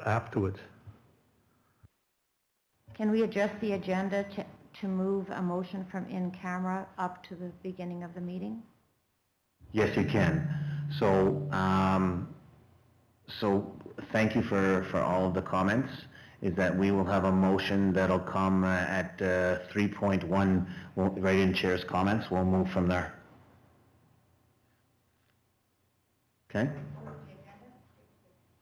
afterwards. Can we adjust the agenda to move a motion from in camera up to the beginning of the meeting? Yes, you can. So, thank you for all of the comments. Is that we will have a motion that'll come at 3.1, right in Chair's comments. We'll move from there. Okay?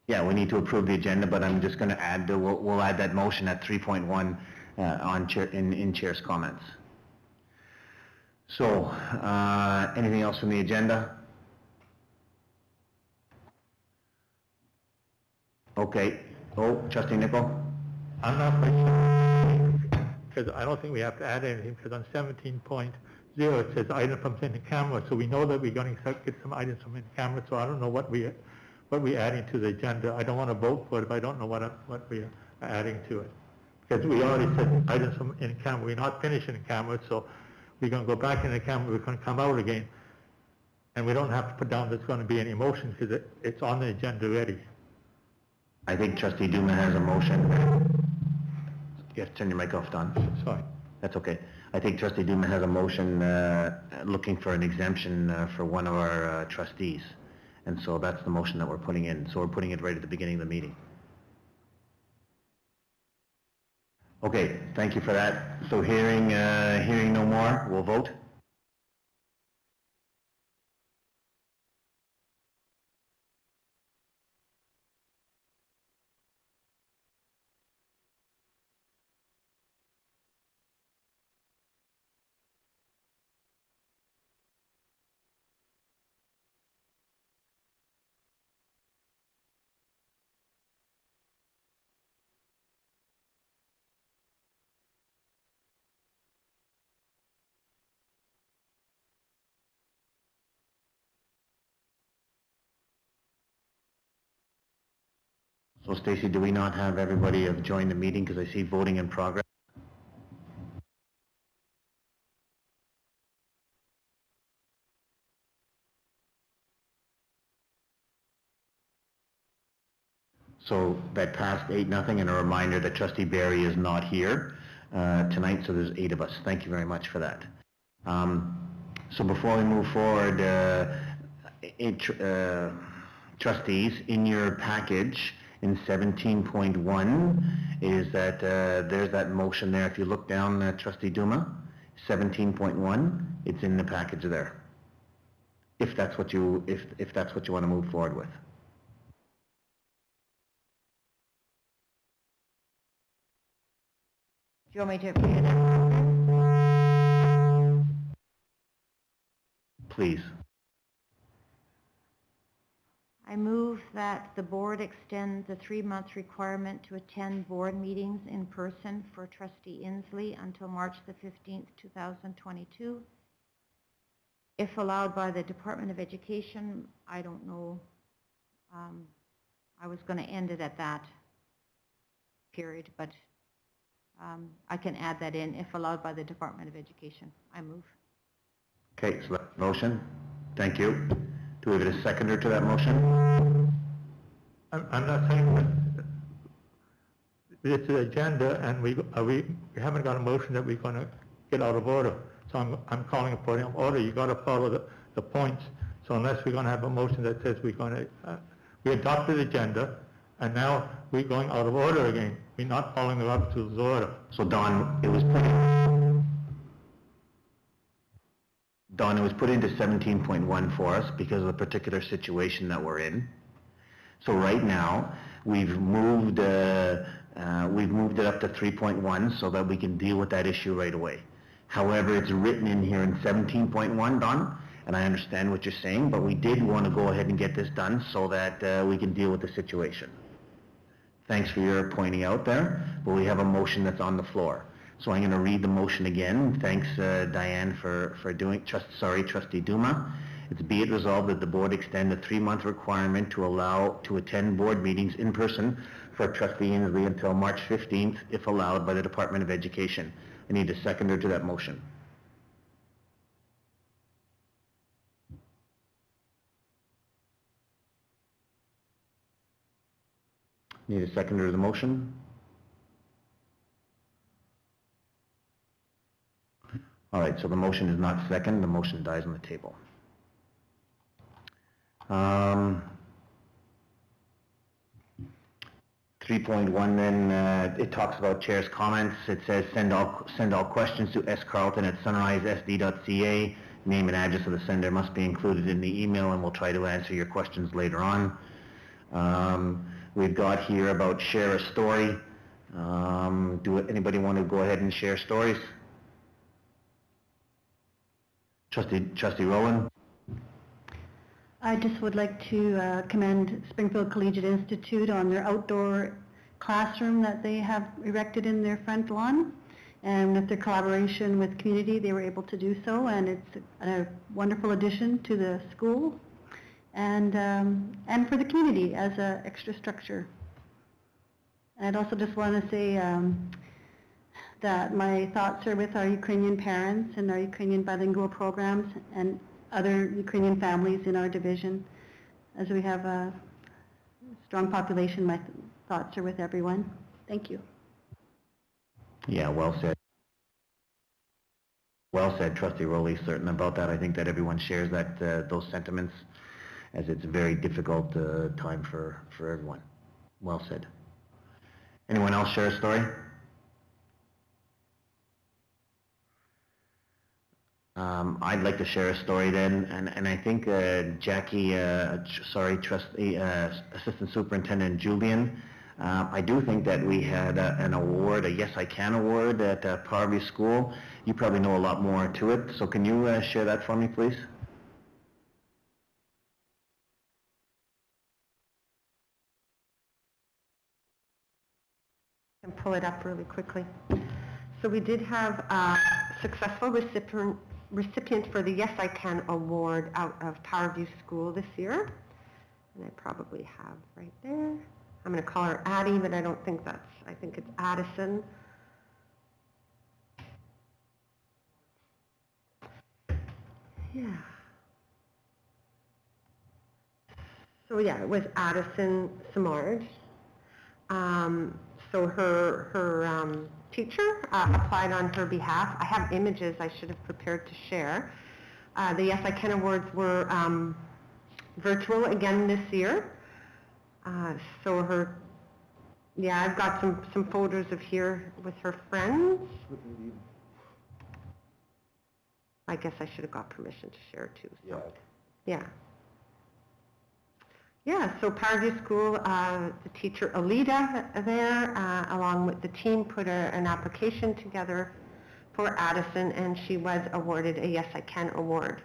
Yeah, we need to approve the agenda, but I'm just going to add, we'll add that motion at 3.1 on chair, in Chair's comments. So, anything else from the agenda? Okay. Oh, Trustee Nicol? I'm not quite sure, because I don't think we have to add anything, because on 17.0 it says item from in camera, so we know that we're going to get some items from in camera, so I don't know what we're adding to the agenda. I don't want to vote for it if I don't know what we're adding to it. Because we already said items from in camera. We're not finishing in camera, so we're going to go back in the camera, we're going to come out again. And we don't have to put down there's going to be any motion, because it's on the agenda already. I think Trustee Duma has a motion. You have to turn your mic off, Don. Sorry. That's okay. I think Trustee Duma has a motion looking for an exemption for one of our trustees. And so that's the motion that we're putting in. So we're putting it right at the beginning of the meeting. Okay, thank you for that. So hearing no more, we'll vote. So Stacy, do we not have everybody have joined the meeting, because I see voting in progress? So that passed 8-0, and a reminder that Trustee Barry is not here tonight, so there's 8 of us. Thank you very much for that. So before we move forward, trustees, in your package in 17.1 is that there's that motion there. If you look down, Trustee Duma, 17.1, it's in the package there. If that's what you if that's what you want to move forward with. Do you want me to read it? Please. I move that the board extend the 3-month requirement to attend board meetings in person for Trustee Inslee until March the 15th, 2022. If allowed by the Department of Education, I don't know. I was going to end it at that period, but I can add that in, if allowed by the Department of Education. I move. Okay, so that motion. Thank you. Do we have a seconder to that motion? I'm not saying that it's the agenda, and we haven't got a motion that we're going to get out of order. So I'm calling a point of order. You got to follow the points. So unless we're going to have a motion that says we're going to, we adopted the agenda, and now we're going out of order again. We're not following the Robert's Rules of Order. So Don, it was put into 17.1 for us because of the particular situation that we're in. So right now, we've moved it up to 3.1 so that we can deal with that issue right away. However, it's written in here in 17.1, Don, and I understand what you're saying, but we did want to go ahead and get this done so that we can deal with the situation. Thanks for your pointing out there, but we have a motion that's on the floor. So I'm going to read the motion again. Thanks, Diane, for doing. Trustee Duma. It's be it resolved that the board extend the 3-month requirement to allow to attend board meetings in person for Trustee Inslee until March 15th, if allowed by the Department of Education. I need a seconder to that motion. Need a seconder to the motion? All right, so the motion is not second, the motion dies on the table. 3.1 then, it talks about chair's comments. It says send all questions to scarlton@sunrisesd.ca. Name and address of the sender must be included in the email, and we'll try to answer your questions later on. We've got here about share a story. Anybody want to go ahead and share stories? Trustee Rowland? I just would like to commend Springfield Collegiate Institute on their outdoor classroom that they have erected in their front lawn. And with their collaboration with community, they were able to do so, and it's a wonderful addition to the school and for the community as an extra structure. I'd also just want to say that my thoughts are with our Ukrainian parents and our Ukrainian bilingual programs and other Ukrainian families in our division. As we have a strong population, my thoughts are with everyone. Thank you. Yeah, well said. Well said, Trustee Rowley, certain about that. I think that everyone shares that those sentiments, as it's a very difficult time for everyone. Well said. Anyone else share a story? I'd like to share a story then, and I think Jackie, Trustee, Assistant Superintendent Julian, I do think that we had an award, a Yes I Can award at Parview School. You probably know a lot more to it, so can you share that for me, please? I can pull it up really quickly. So we did have a successful recipient for the Yes I Can award out of Parview School this year. And I probably have right there. I'm going to call her Addie, but I don't think I think it's Addison. Yeah. So yeah, it was Addison Samard. So her teacher applied on her behalf. I have images I should have prepared to share. The Yes I Can awards were virtual again this year. So I've got some photos of here with her friends. I guess I should have got permission to share too. So. Yeah. Yeah, so Parview School, the teacher Alida there, along with the team, put an application together for Addison, and she was awarded a Yes I Can award.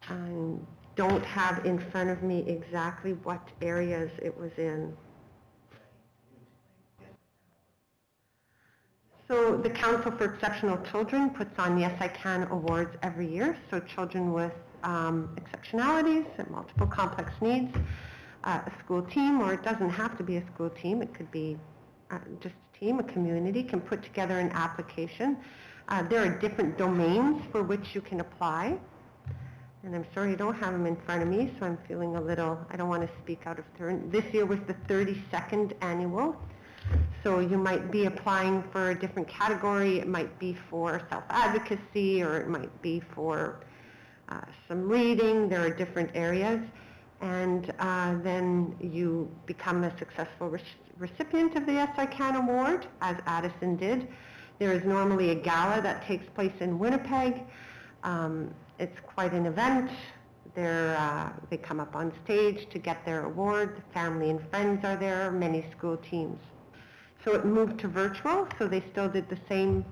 I don't have in front of me exactly what areas it was in. So the Council for Exceptional Children puts on Yes I Can awards every year, so children with exceptionalities and multiple complex needs, a school team, or it doesn't have to be a school team, it could be just a team, a community can put together an application. There are different domains for which you can apply, and I'm sorry I don't have them in front of me, so I'm feeling a little, I don't want to speak out of turn. This year was the 32nd annual, so you might be applying for a different category. It might be for self-advocacy, or it might be for some reading. There are different areas, and then you become a successful recipient of the Yes I Can award, as Addison did. There is normally a gala that takes place in Winnipeg. It's quite an event. They come up on stage to get their award. The family and friends are there, many school teams. So it moved to virtual, so they still did the same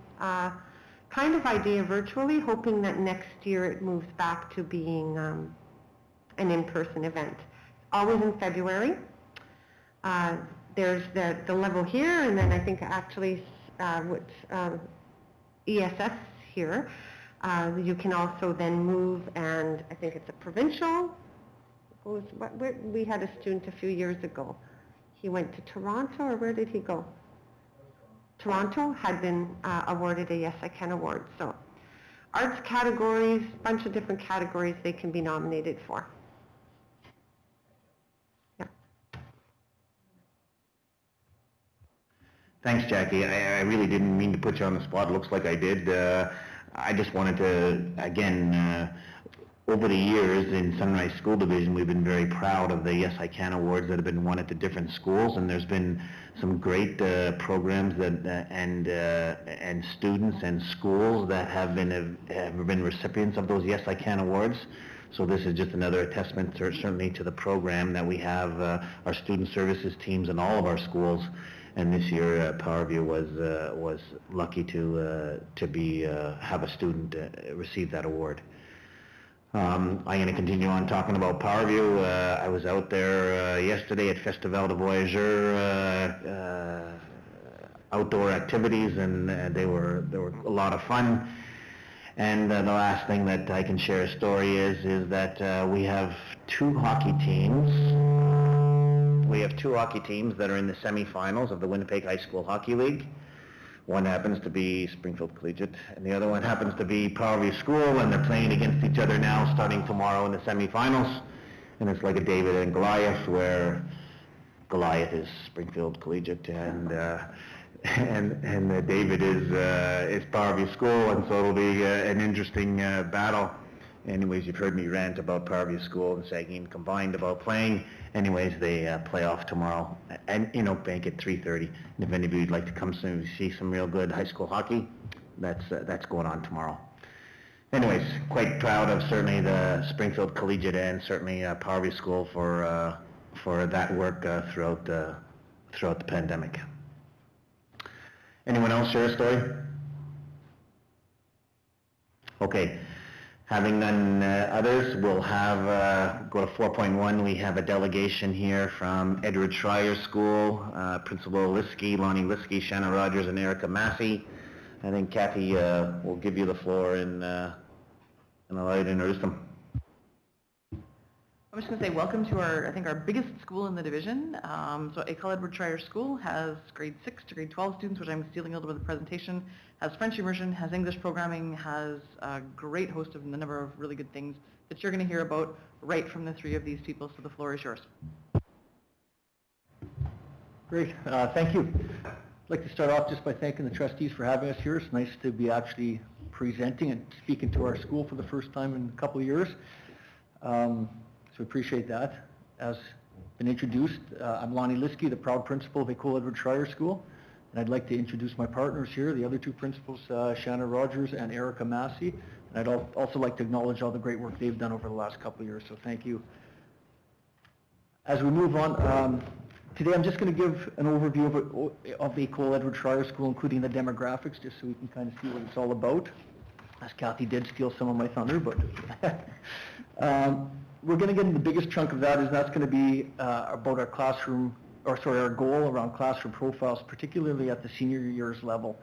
kind of idea virtually, hoping that next year it moves back to being an in-person event. Always in February. There's the level here, and then I think actually ESS here. You can also then move, and I think it's a provincial. We had a student a few years ago. He went to Toronto, or where did he go? Toronto had been awarded a Yes I Can award. So arts categories, bunch of different categories they can be nominated for. Yeah. Thanks, Jackie. I really didn't mean to put you on the spot. It looks like I did. I just wanted to, again, over the years in Sunrise School Division, we've been very proud of the Yes I Can awards that have been won at the different schools, and there's been some great programs that and students and schools that have been recipients of those Yes I Can awards. So this is just another testament, certainly, to the program that we have our student services teams in all of our schools. And this year, Powerview was lucky to have a student receive that award. I'm going to continue on talking about Powerview. I was out there yesterday at Festival de Voyageurs outdoor activities, and they were a lot of fun. And the last thing that I can share a story is that we have two hockey teams. We have two hockey teams that are in the semifinals of the Winnipeg High School Hockey League. One happens to be Springfield Collegiate, and the other one happens to be Powerview School, and they're playing against each other now starting tomorrow in the semifinals. And it's like a David and Goliath, where Goliath is Springfield Collegiate, and David is Powerview School, and so it'll be an interesting battle. Anyways, you've heard me rant about Powerview School and Saugeen combined about playing. Anyways, they play off tomorrow and in Oak Bank at 3:30. And if any of you'd like to come see some real good high school hockey, that's going on tomorrow. Anyways, quite proud of certainly the Springfield Collegiate and certainly Powerview School for that work throughout the pandemic. Anyone else share a story? Okay. Having none others, we'll have, go to 4.1, we have a delegation here from Edward Schreier School, Principal Liskey, Lonnie Liskey, Shanna Rogers, and Erica Massey. I think Kathy will give you the floor and allow you to introduce them. I'm just going to say welcome to our biggest school in the division. So École Edward Schreier School has grade 6 to grade 12 students, which I'm stealing a little bit of the presentation, has French immersion, has English programming, has a great host of a number of really good things that you're going to hear about right from the three of these people, so the floor is yours. Great, thank you. I'd like to start off just by thanking the trustees for having us here. It's nice to be actually presenting and speaking to our school for the first time in a couple of years. So appreciate that. As been introduced, I'm Lonnie Liskey, the proud principal of École Edward Schreier School, and I'd like to introduce my partners here, the other two principals, Shanna Rogers and Erica Massey, and I'd also like to acknowledge all the great work they've done over the last couple of years, so thank you. As we move on, today I'm just going to give an overview of the École Edward Schreier School, including the demographics, just so we can kind of see what it's all about, as Kathy did steal some of my thunder, but we're going to get into the biggest chunk of that, that's going to be about our our goal around classroom profiles, particularly at the senior years level.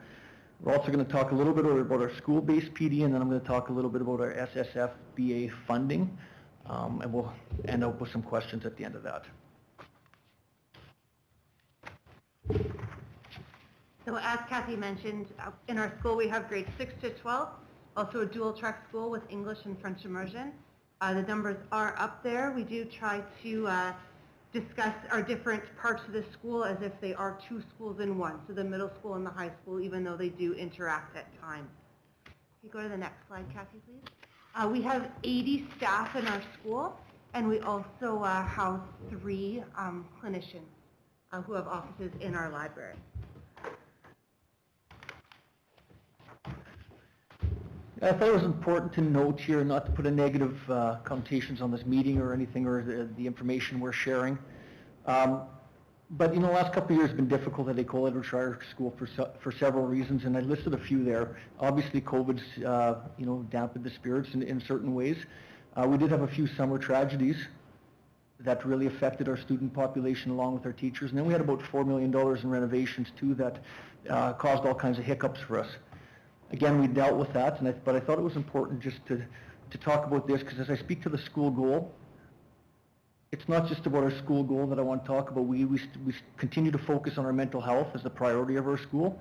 We're also going to talk a little bit about our school-based PD, and then I'm going to talk a little bit about our SSF BA funding, and we'll end up with some questions at the end of that. So as Kathy mentioned, in our school we have grades 6 to 12, also a dual track school with English and French immersion. The numbers are up there. We do try to discuss our different parts of the school as if they are two schools in one, so the middle school and the high school, even though they do interact at times. Can you go to the next slide, Kathy, please? We have 80 staff in our school, and we also house 3 clinicians who have offices in our library. I thought it was important to note here not to put a negative connotations on this meeting or anything, or the information we're sharing. But the last couple of years have been difficult at École Edward Schreier School for several reasons, and I listed a few there. Obviously, COVID's dampened the spirits in certain ways. We did have a few summer tragedies that really affected our student population along with our teachers, and then we had about $4 million in renovations too that caused all kinds of hiccups for us. Again, we dealt with that, but I thought it was important just to talk about this, because as I speak to the school goal, it's not just about our school goal that I want to talk about. We continue to focus on our mental health as the priority of our school.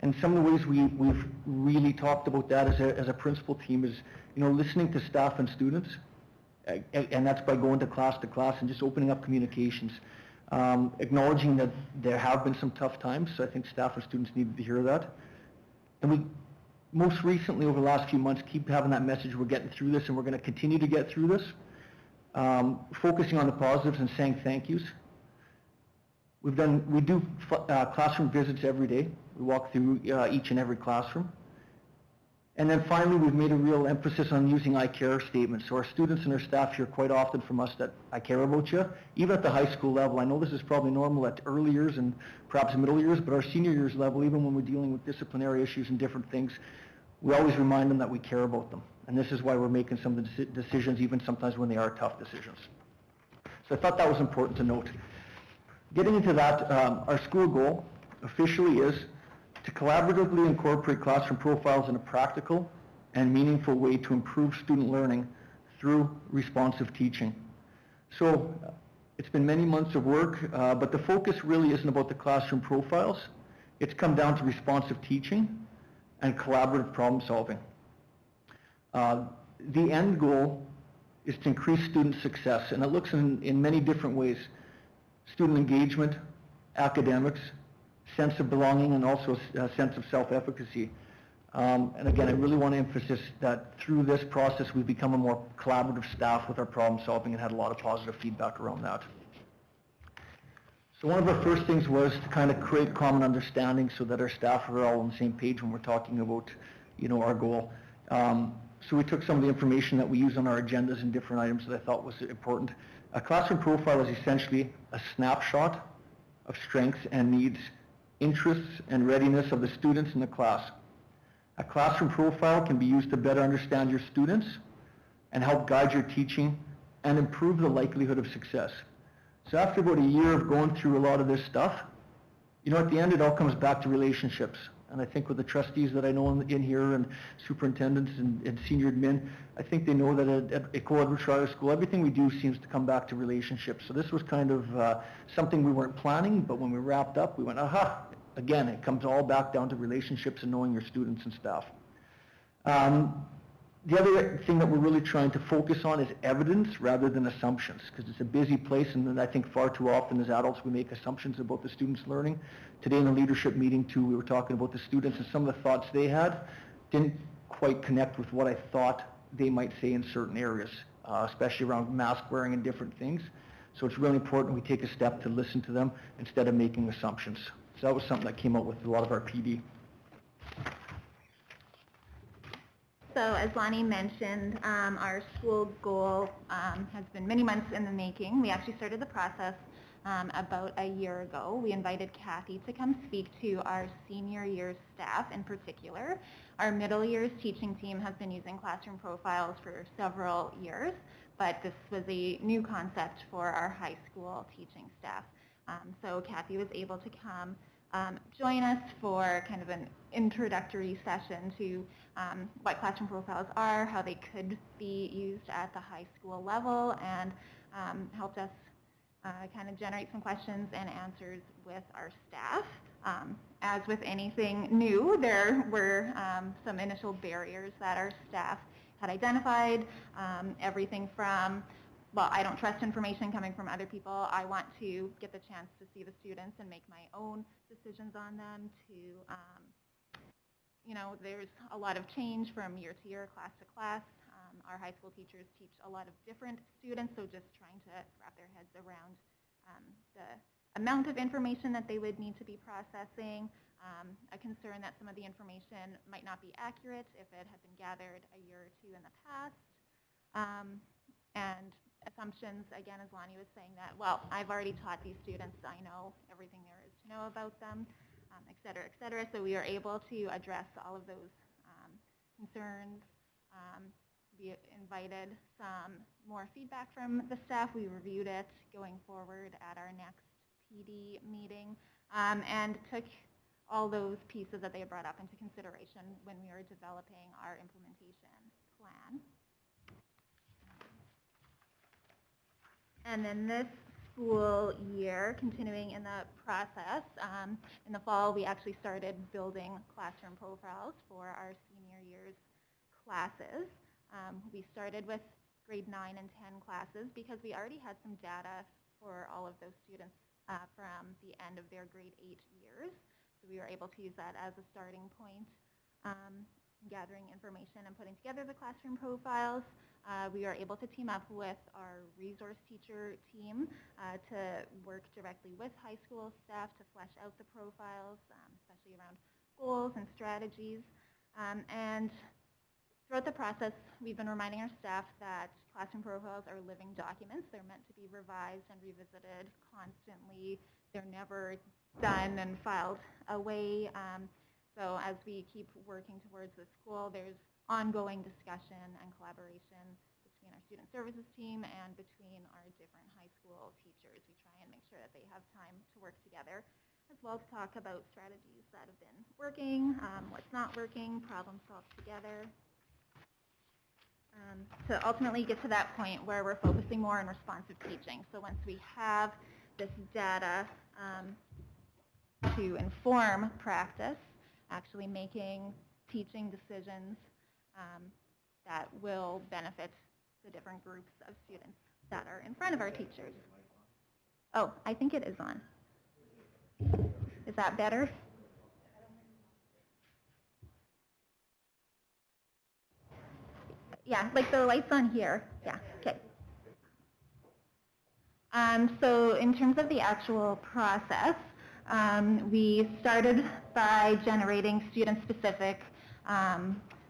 And some of the ways we've really talked about that as a principal team is, listening to staff and students, and that's by going to class and just opening up communications. acknowledging that there have been some tough times, so I think staff and students needed to hear that. And we, most recently, over the last few months, keep having that message, we're getting through this and we're going to continue to get through this, focusing on the positives and saying thank yous. We do classroom visits every day. We walk through each and every classroom. And then finally, we've made a real emphasis on using I care statements. So our students and our staff hear quite often from us that I care about you, even at the high school level. I know this is probably normal at early years and perhaps middle years, but our senior years level, even when we're dealing with disciplinary issues and different things, we always remind them that we care about them. And this is why we're making some of the decisions, even sometimes when they are tough decisions. So I thought that was important to note. Getting into that, our school goal officially is to collaboratively incorporate classroom profiles in a practical and meaningful way to improve student learning through responsive teaching. So it's been many months of work, but the focus really isn't about the classroom profiles. It's come down to responsive teaching and collaborative problem solving. The end goal is to increase student success, and it looks in many different ways. Student engagement, academics, sense of belonging, and also a sense of self-efficacy. And again, I really want to emphasize that through this process, we've become a more collaborative staff with our problem solving and had a lot of positive feedback around that. So one of our first things was to kind of create common understanding so that our staff are all on the same page when we're talking about, our goal. So we took some of the information that we use on our agendas and different items that I thought was important. A classroom profile is essentially a snapshot of strengths and needs, interests and readiness of the students in the class. A classroom profile can be used to better understand your students and help guide your teaching and improve the likelihood of success. So after about a year of going through a lot of this stuff, at the end it all comes back to relationships. And I think with the trustees that I know in here and superintendents and senior admin, I think they know that at École Edward Schreyer School, everything we do seems to come back to relationships. So this was kind of something we weren't planning, but when we wrapped up, we went, aha, again, it comes all back down to relationships and knowing your students and staff. The other thing that we're really trying to focus on is evidence rather than assumptions, because it's a busy place, and I think far too often as adults we make assumptions about the students' learning. Today in the leadership meeting too, we were talking about the students and some of the thoughts they had didn't quite connect with what I thought they might say in certain areas, especially around mask wearing and different things. So it's really important we take a step to listen to them instead of making assumptions. So that was something that came out with a lot of our PD. So as Lonnie mentioned, our school goal has been many months in the making. We actually started the process about a year ago. We invited Kathy to come speak to our senior years staff in particular. Our middle years teaching team has been using classroom profiles for several years, but this was a new concept for our high school teaching staff. So Kathy was able to come join us for kind of an introductory session to what classroom profiles are, how they could be used at the high school level, and helped us kind of generate some questions and answers with our staff. As with anything new, there were some initial barriers that our staff had identified, everything from, well, I don't trust information coming from other people. I want to get the chance to see the students and make my own decisions on them, to, there's a lot of change from year to year, class to class. Our high school teachers teach a lot of different students, so just trying to wrap their heads around the amount of information that they would need to be processing, a concern that some of the information might not be accurate if it had been gathered a year or two in the past, and assumptions, again, as Lonnie was saying, that, well, I've already taught these students, I know everything there is to know about them, et cetera, et cetera. So we are able to address all of those concerns. We invited some more feedback from the staff. We reviewed it going forward at our next PD meeting, and took all those pieces that they had brought up into consideration when we were developing our implementation plan. And then this school year, continuing in the process, in the fall we actually started building classroom profiles for our senior year's classes. We started with grade 9 and 10 classes because we already had some data for all of those students from the end of their grade 8 years. So we were able to use that as a starting point, gathering information and putting together the classroom profiles. We are able to team up with our resource teacher team to work directly with high school staff to flesh out the profiles, especially around goals and strategies. And throughout the process, we've been reminding our staff that classroom profiles are living documents. They're meant to be revised and revisited constantly. They're never done and filed away. So as we keep working towards this goal, there's ongoing discussion and collaboration between our student services team and between our different high school teachers. We try and make sure that they have time to work together, as well as talk about strategies that have been working, what's not working, problem solve together. To ultimately get to that point where we're focusing more on responsive teaching. So once we have this data to inform practice, actually making teaching decisions that will benefit the different groups of students that are in front of our teachers. Oh, I think it is on. Is that better? Yeah, like the lights on here. Yeah, okay. So in terms of the actual process, we started by generating student-specific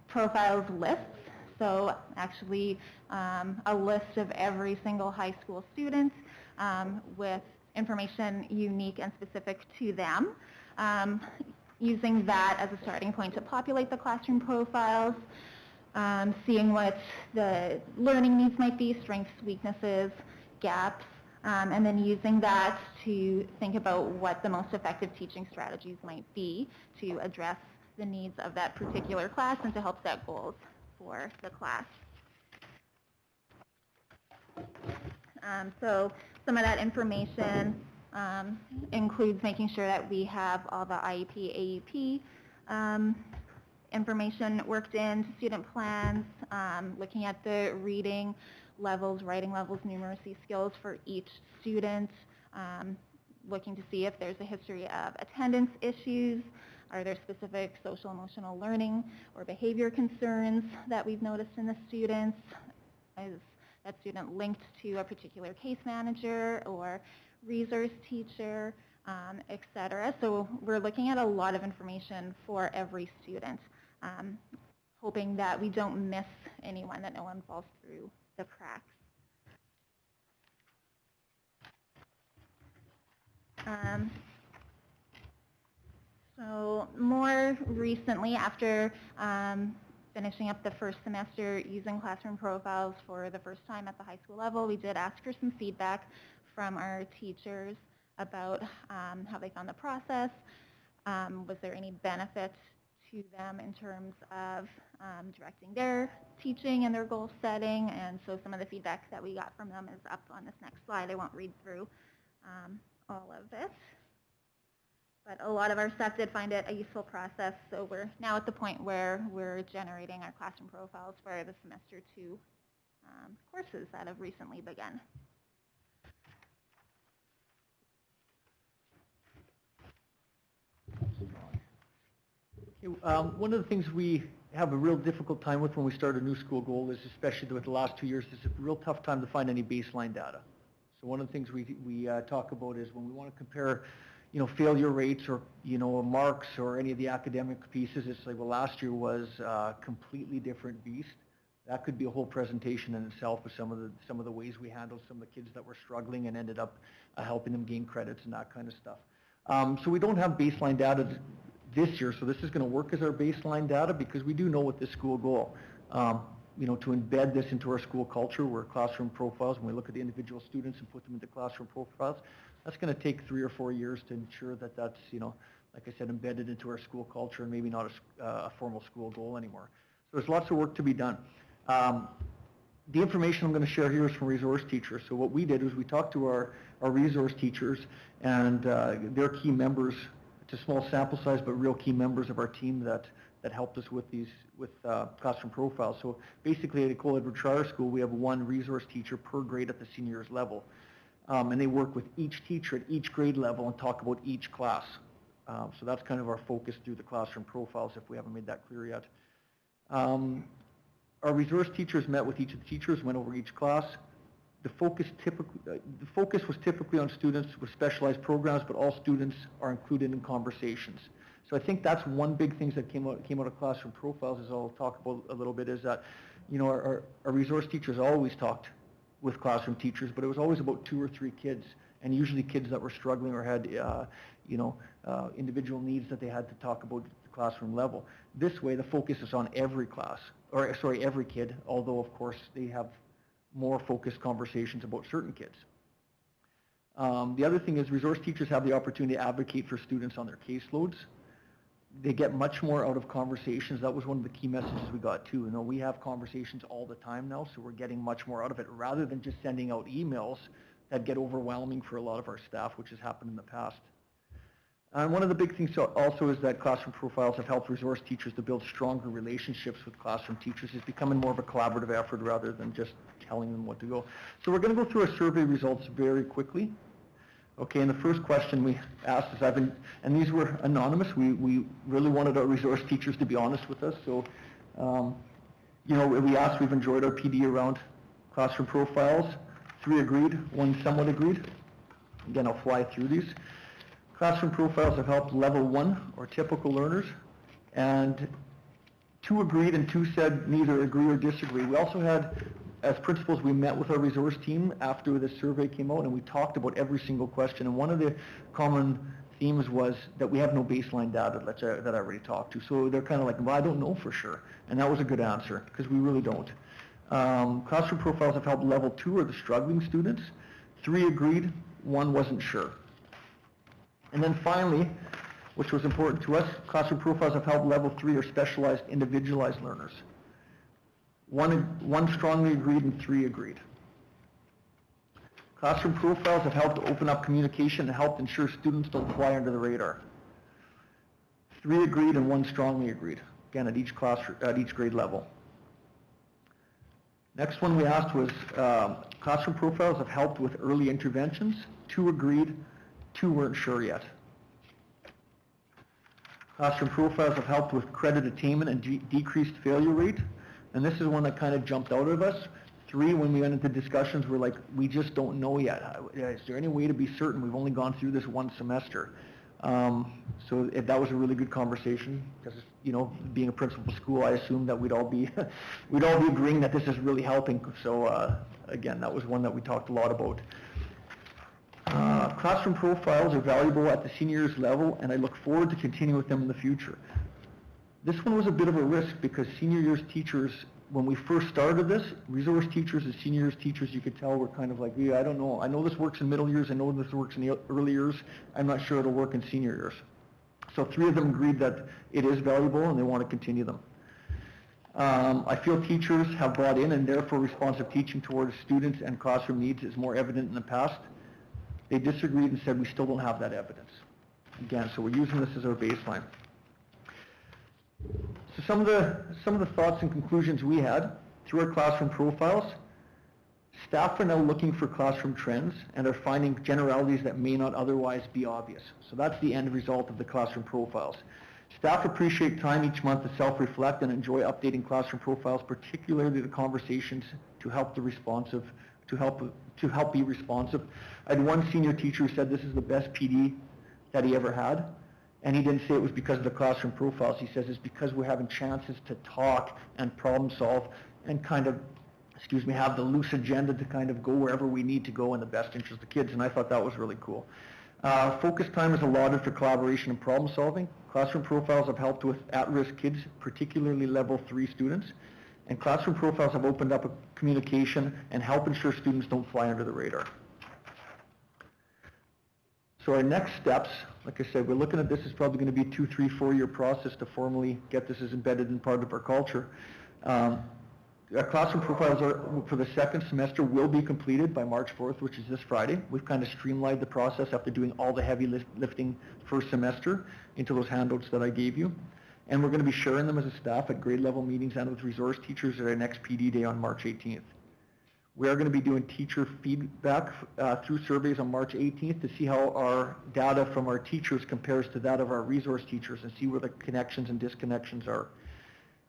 profiles lists. So actually a list of every single high school student with information unique and specific to them. Using that as a starting point to populate the classroom profiles, seeing what the learning needs might be, strengths, weaknesses, gaps, and then using that to think about what the most effective teaching strategies might be to address the needs of that particular class and to help set goals for the class. So some of that information includes making sure that we have all the IEP, AEP information worked into student plans, looking at the reading levels, writing levels, numeracy skills for each student, looking to see if there's a history of attendance issues, are there specific social emotional learning or behavior concerns that we've noticed in the students, is that student linked to a particular case manager or resource teacher, etc. So we're looking at a lot of information for every student, hoping that we don't miss anyone, that no one falls through the cracks. So more recently, after finishing up the first semester using classroom profiles for the first time at the high school level, we did ask for some feedback from our teachers about how they found the process. Was there any benefit to them in terms of directing their teaching and their goal setting? And so some of the feedback that we got from them is up on this next slide. I won't read through all of it. But a lot of our staff did find it a useful process, so we're now at the point where we're generating our classroom profiles for the semester 2 courses that have recently begun. One of the things we have a real difficult time with when we start a new school goal is, especially with the last 2 years, is a real tough time to find any baseline data. So one of the things we talk about is when we want to compare, failure rates or, marks or any of the academic pieces, it's like, well, last year was a completely different beast. That could be a whole presentation in itself with some of the ways we handled some of the kids that were struggling and ended up helping them gain credits and that kind of stuff. So we don't have baseline data this year, so this is going to work as our baseline data because we do know what the school goal. To embed this into our school culture where classroom profiles, when we look at the individual students and put them into classroom profiles, that's going to take 3 or 4 years to ensure that that's, like I said, embedded into our school culture and maybe not a formal school goal anymore. So there's lots of work to be done. The information I'm going to share here is from resource teachers. So what we did was we talked to our resource teachers and their key members. It's a small sample size, but real key members of our team that helped us with classroom profiles. So basically at Ecole Edward Schreyer School, we have one resource teacher per grade at the seniors level. and they work with each teacher at each grade level and talk about each class. So that's kind of our focus through the classroom profiles, if we haven't made that clear yet. Our resource teachers met with each of the teachers, went over each class. The focus was typically on students with specialized programs, but all students are included in conversations. So I think that's one big thing that came out of classroom profiles, is I'll talk about a little bit, is that, you know, our resource teachers always talked with classroom teachers, but it was always about 2 or 3 kids, and usually kids that were struggling or had, individual needs that they had to talk about at the classroom level. This way, the focus is on every class, or sorry, every kid, although of course they have more focused conversations about certain kids. The other thing is resource teachers have the opportunity to advocate for students on their caseloads. They get much more out of conversations. That was one of the key messages we got too. You know, we have conversations all the time now, so we're getting much more out of it, rather than just sending out emails that get overwhelming for a lot of our staff, which has happened in the past. And one of the big things also is that classroom profiles have helped resource teachers to build stronger relationships with classroom teachers. It's becoming more of a collaborative effort rather than just telling them what to go. So we're going to go through our survey results very quickly. Okay, and the first question we asked is, and these were anonymous. We really wanted our resource teachers to be honest with us. So, we asked, we've enjoyed our PD around classroom profiles. 3 agreed, 1 somewhat agreed. Again, I'll fly through these. Classroom profiles have helped level 1 or typical learners, and 2 agreed and 2 said neither agree or disagree. We also had, as principals, we met with our resource team after the survey came out, and we talked about every single question. And one of the common themes was that we have no baseline data that I already talked to. So they're kind of like, well, I don't know for sure. And that was a good answer, because we really don't. Classroom profiles have helped level 2 or the struggling students. 3 agreed, 1 wasn't sure. And then finally, which was important to us, classroom profiles have helped level 3 or specialized individualized learners. 1 strongly agreed and 3 agreed. Classroom profiles have helped to open up communication and helped ensure students don't fly under the radar. 3 agreed and 1 strongly agreed, again at each grade level. Next one we asked was, classroom profiles have helped with early interventions. 2 agreed, 2 weren't sure yet. Classroom profiles have helped with credit attainment and decreased failure rate. And this is one that kind of jumped out of us. 3, when we went into discussions, we're like, we just don't know yet. Is there any way to be certain? We've only gone through this 1 semester. So that was a really good conversation, because, you know, being a principal school, I assumed that we'd all be agreeing that this is really helping. So again, that was one that we talked a lot about. Classroom profiles are valuable at the seniors level, and I look forward to continuing with them in the future. This one was a bit of a risk, because senior years teachers, when we first started this, resource teachers and senior years teachers, you could tell were kind of like, yeah, I don't know. I know this works in middle years. I know this works in the early years. I'm not sure it'll work in senior years. So 3 of them agreed that it is valuable and they want to continue them. I feel teachers have bought in, and therefore responsive teaching towards students and classroom needs is more evident in the past. They disagreed and said we still don't have that evidence. Again, so we're using this as our baseline. So some of the thoughts and conclusions we had through our classroom profiles: staff are now looking for classroom trends and are finding generalities that may not otherwise be obvious. So that's the end result of the classroom profiles. Staff appreciate time each month to self-reflect and enjoy updating classroom profiles, particularly the conversations to help be responsive. I had one senior teacher who said this is the best PD that he ever had. And he didn't say it was because of the classroom profiles. He says it's because we're having chances to talk and problem solve and kind of, have the loose agenda to kind of go wherever we need to go in the best interest of the kids. And I thought that was really cool. Focus time is allotted for collaboration and problem solving. Classroom profiles have helped with at-risk kids, particularly level 3 students. And classroom profiles have opened up a communication and help ensure students don't fly under the radar. So our next steps, like I said, we're looking at this is probably going to be a 2, 3, 4-year process to formally get this as embedded in part of our culture. Our classroom profiles for the second semester will be completed by March 4th, which is this Friday. We've kind of streamlined the process after doing all the heavy lifting first semester into those handouts that I gave you. And we're going to be sharing them as a staff at grade level meetings and with resource teachers at our next PD day on March 18th. We are going to be doing teacher feedback through surveys on March 18th to see how our data from our teachers compares to that of our resource teachers and see where the connections and disconnections are.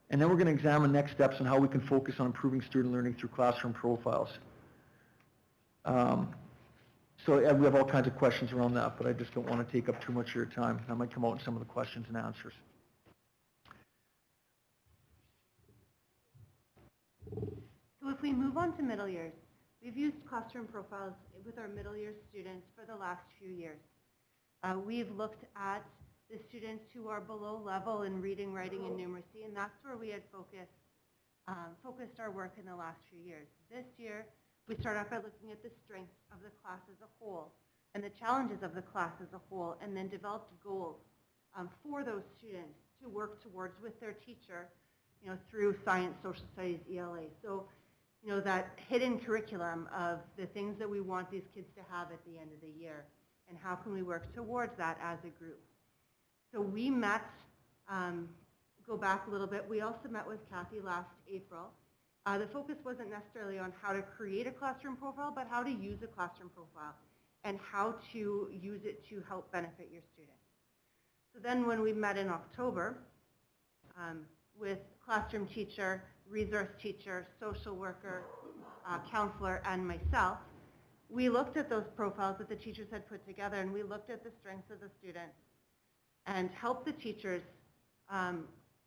And then we're going to examine next steps on how we can focus on improving student learning through classroom profiles. So we have all kinds of questions around that, but I just don't want to take up too much of your time. I might come out in some of the questions and answers. So if we move on to middle years, we've used classroom profiles with our middle year students for the last few years. We've looked at the students who are below level in reading, writing, and numeracy, and that's where we had focused our work in the last few years. This year, we start off by looking at the strengths of the class as a whole and the challenges of the class as a whole, and then developed goals for those students to work towards with their teacher, through science, social studies, ELA. So, that hidden curriculum of the things that we want these kids to have at the end of the year, and how can we work towards that as a group. So we met, go back a little bit, we also met with Kathy last April. The focus wasn't necessarily on how to create a classroom profile, but how to use a classroom profile and how to use it to help benefit your students. So then when we met in October with classroom teacher, resource teacher, social worker, counselor, and myself, we looked at those profiles that the teachers had put together, and we looked at the strengths of the students and helped the teachers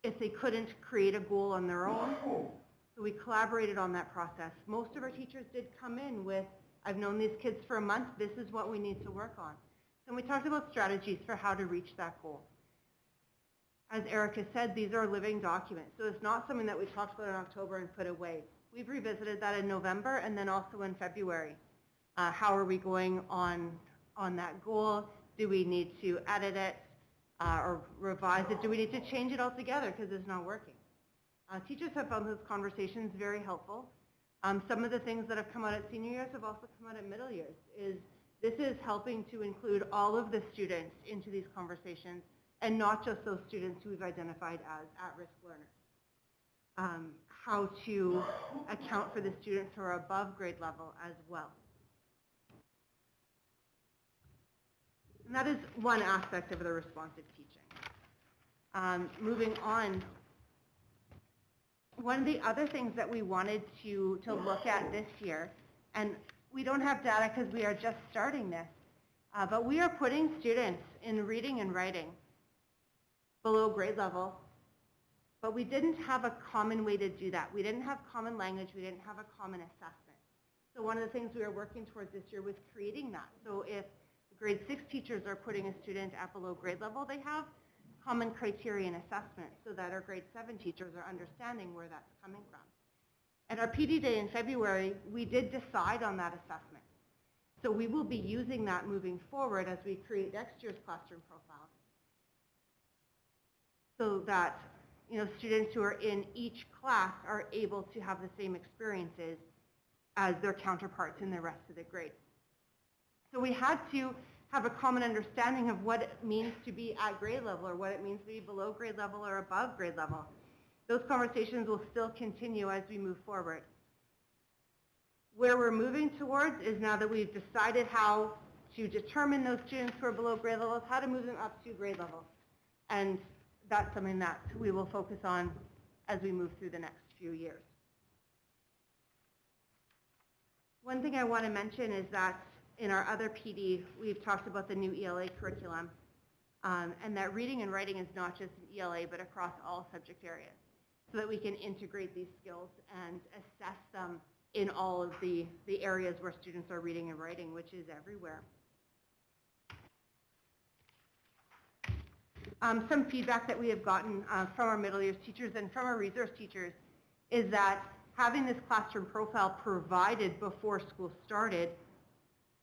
if they couldn't create a goal on their own. So we collaborated on that process. Most of our teachers did come in with, I've known these kids for a month, this is what we need to work on. So we talked about strategies for how to reach that goal. As Erica said, these are living documents. So it's not something that we talked about in October and put away. We've revisited that in November and then also in February. How are we going on that goal? Do we need to edit it or revise it? Do we need to change it altogether because it's not working? Teachers have found those conversations very helpful. Some of the things that have come out at senior years have also come out at middle years. This is helping to include all of the students into these conversations, and not just those students who we've identified as at-risk learners. How to account for the students who are above grade level as well. And that is one aspect of the responsive teaching. Moving on, one of the other things that we wanted to look at this year, and we don't have data because we are just starting this, but we are putting students in reading and writing below grade level, but we didn't have a common way to do that. We didn't have common language, we didn't have a common assessment. So one of the things we are working towards this year was creating that. So if grade 6 teachers are putting a student at below grade level, they have common criteria and assessment so that our grade 7 teachers are understanding where that's coming from. At our PD Day in February, we did decide on that assessment. So we will be using that moving forward as we create next year's classroom profile, so that students who are in each class are able to have the same experiences as their counterparts in the rest of the grade. So we had to have a common understanding of what it means to be at grade level, or what it means to be below grade level or above grade level. Those conversations will still continue as we move forward. Where we're moving towards is, now that we've decided how to determine those students who are below grade levels, how to move them up to grade level. And that's something that we will focus on as we move through the next few years. One thing I want to mention is that in our other PD, we've talked about the new ELA curriculum, and that reading and writing is not just an ELA, but across all subject areas, so that we can integrate these skills and assess them in all of the areas where students are reading and writing, which is everywhere. Some feedback that we have gotten from our middle years teachers and from our resource teachers is that having this classroom profile provided before school started,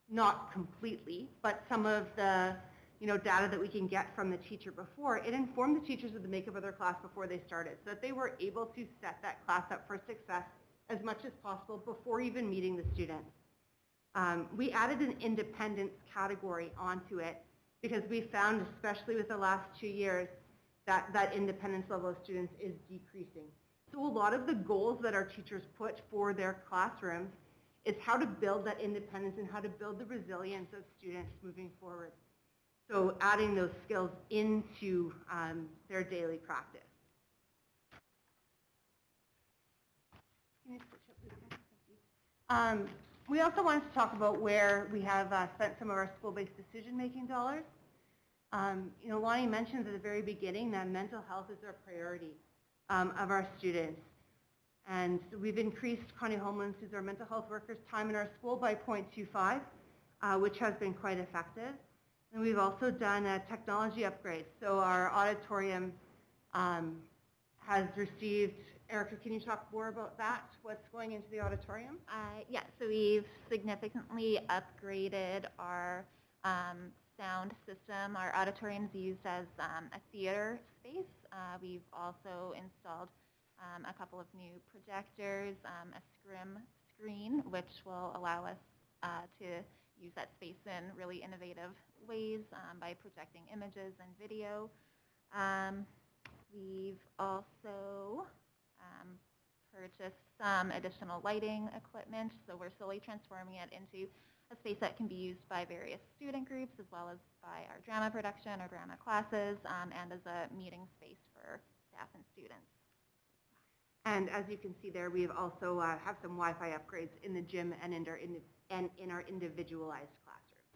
not completely, but some of the data that we can get from the teacher before, it informed the teachers of the makeup of their class before they started, so that they were able to set that class up for success as much as possible before even meeting the students. We added an independence category onto it because we found, especially with the last 2 years, that independence level of students is decreasing. So a lot of the goals that our teachers put for their classrooms It's how to build that independence and how to build the resilience of students moving forward. So adding those skills into their daily practice. Can you switch up, Lisa? Thank you. We also wanted to talk about where we have spent some of our school-based decision-making dollars. You know, Lonnie mentioned at the very beginning that mental health is our priority of our students. And we've increased Connie Homeland, who's our mental health workers, time in our school by 0.25, which has been quite effective. And we've also done a technology upgrade. So our auditorium has received, Erica, can you talk more about that? What's going into the auditorium? Yeah, so we've significantly upgraded our sound system. Our auditorium is used as a theater space. We've also installed a couple of new projectors, a screen, which will allow us to use that space in really innovative ways by projecting images and video. We've also purchased some additional lighting equipment, so we're slowly transforming it into a space that can be used by various student groups as well as by our drama production or drama classes, and as a meeting space for staff and students. And as you can see there, we have also have some Wi-Fi upgrades in the gym and in our individualized classrooms.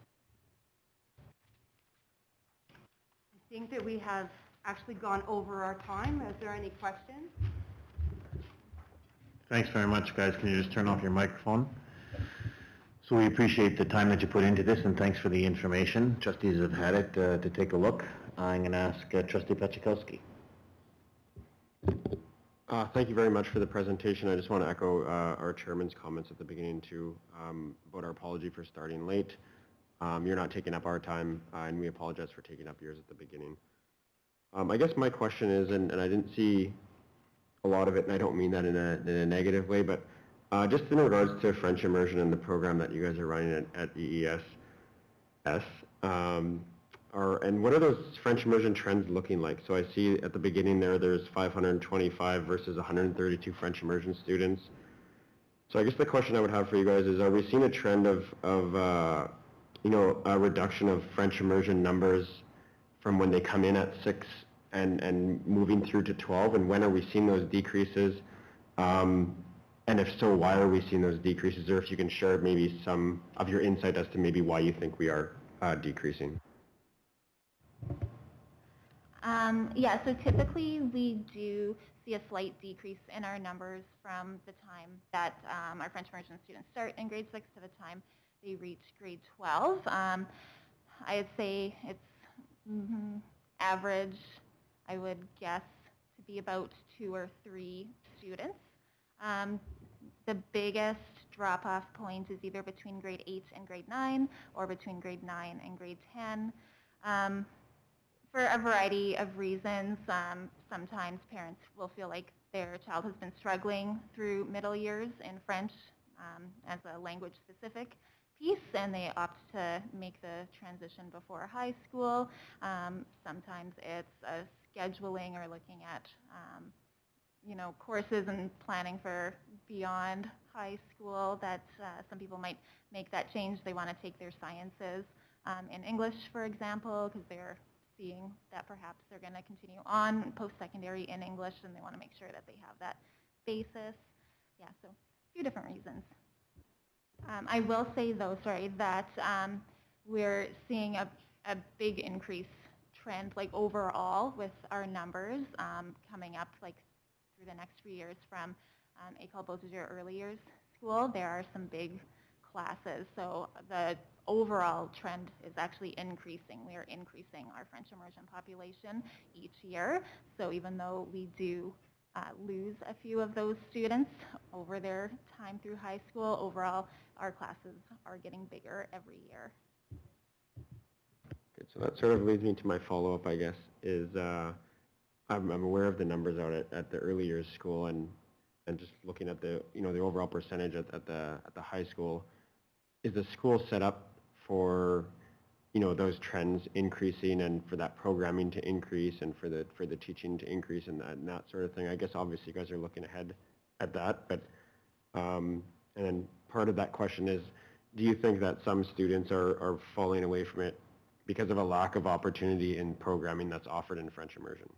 I think that we have actually gone over our time. Is there any questions? Thanks very much, guys. Can you just turn off your microphone? So we appreciate the time that you put into this, and thanks for the information. Trustees have had it to take a look. I'm going to ask Trustee Pachikowski. Thank you very much for the presentation. I just want to echo our chairman's comments at the beginning too, about our apology for starting late. You're not taking up our time, and we apologize for taking up yours at the beginning. I guess my question is, and I didn't see a lot of it, and I don't mean that in a negative way, but just in regards to French immersion and the program that you guys are running at EES, and what are those French immersion trends looking like? So I see at the beginning there's 525 versus 132 French immersion students. So I guess the question I would have for you guys is, are we seeing a trend of you know, a reduction of French immersion numbers from when they come in at 6 and moving through to 12, and when are we seeing those decreases? And if so, why are we seeing those decreases? Or if you can share maybe some of your insight as to maybe why you think we are decreasing. Yeah, so typically we do see a slight decrease in our numbers from the time that our French immersion students start in grade 6 to the time they reach grade 12. I'd say it's average, I would guess, to be about 2 or 3 students. The biggest drop-off point is either between grade 8 and grade 9 or between grade 9 and grade 10. For a variety of reasons, sometimes parents will feel like their child has been struggling through middle years in French as a language-specific piece, and they opt to make the transition before high school. Sometimes it's a scheduling or looking at you know, courses and planning for beyond high school that some people might make that change. They want to take their sciences in English, for example, because they're seeing that perhaps they're going to continue on post-secondary in English, and they want to make sure that they have that basis. Yeah, so a few different reasons. I will say, though, that we're seeing a big increase trend, like overall, with our numbers coming up, like through the next few years from École Beauséjour early years school. There are some big classes, so the overall trend is actually increasing. We are increasing our French immersion population each year, so even though we do lose a few of those students over their time through high school, overall our classes are getting bigger every year. Good, so that sort of leads me to my follow-up, I guess, is I'm aware of the numbers out at the early years school, and just looking at the, you know, the overall percentage at the high school. Is the school set up for, you know, those trends increasing and for that programming to increase and for the teaching to increase and that sort of thing? I guess obviously you guys are looking ahead at that, but and then part of that question is, do you think that some students are falling away from it because of a lack of opportunity in programming that's offered in French immersion?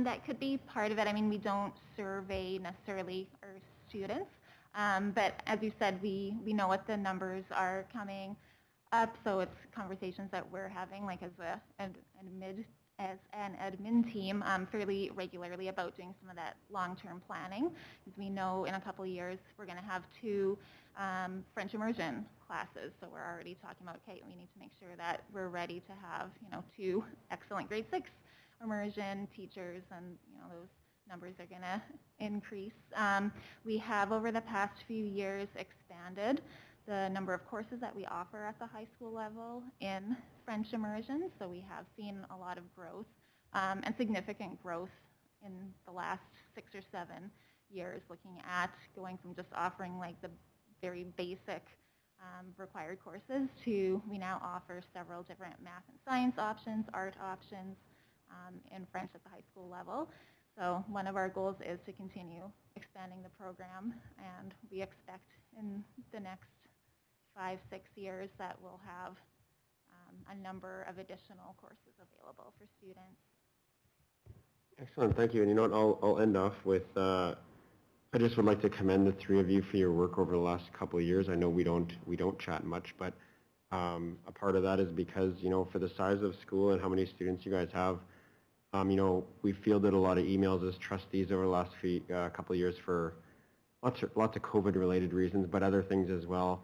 That could be part of it. I mean, we don't survey necessarily our students, but as you said, we know what the numbers are coming up, so it's conversations that we're having, like as an admin team, fairly regularly about doing some of that long-term planning, because we know in a couple of years we're going to have 2 French immersion classes, so we're already talking about, okay, we need to make sure that we're ready to have, 2 excellent grade 6 immersion teachers, and those numbers are going to increase. We have over the past few years expanded the number of courses that we offer at the high school level in French immersion, so we have seen a lot of growth and significant growth in the last 6 or 7 years, looking at going from just offering like the very basic required courses to we now offer several different math and science options, art options, in French at the high school level. So one of our goals is to continue expanding the program, and we expect in the next 5-6 years that we'll have a number of additional courses available for students. Excellent, thank you. And you know what, I'll end off with, I just would like to commend the 3 of you for your work over the last couple of years. I know we don't chat much, but a part of that is because, for the size of school and how many students you guys have, we fielded a lot of emails as trustees over the last couple of years for lots of COVID-related reasons, but other things as well.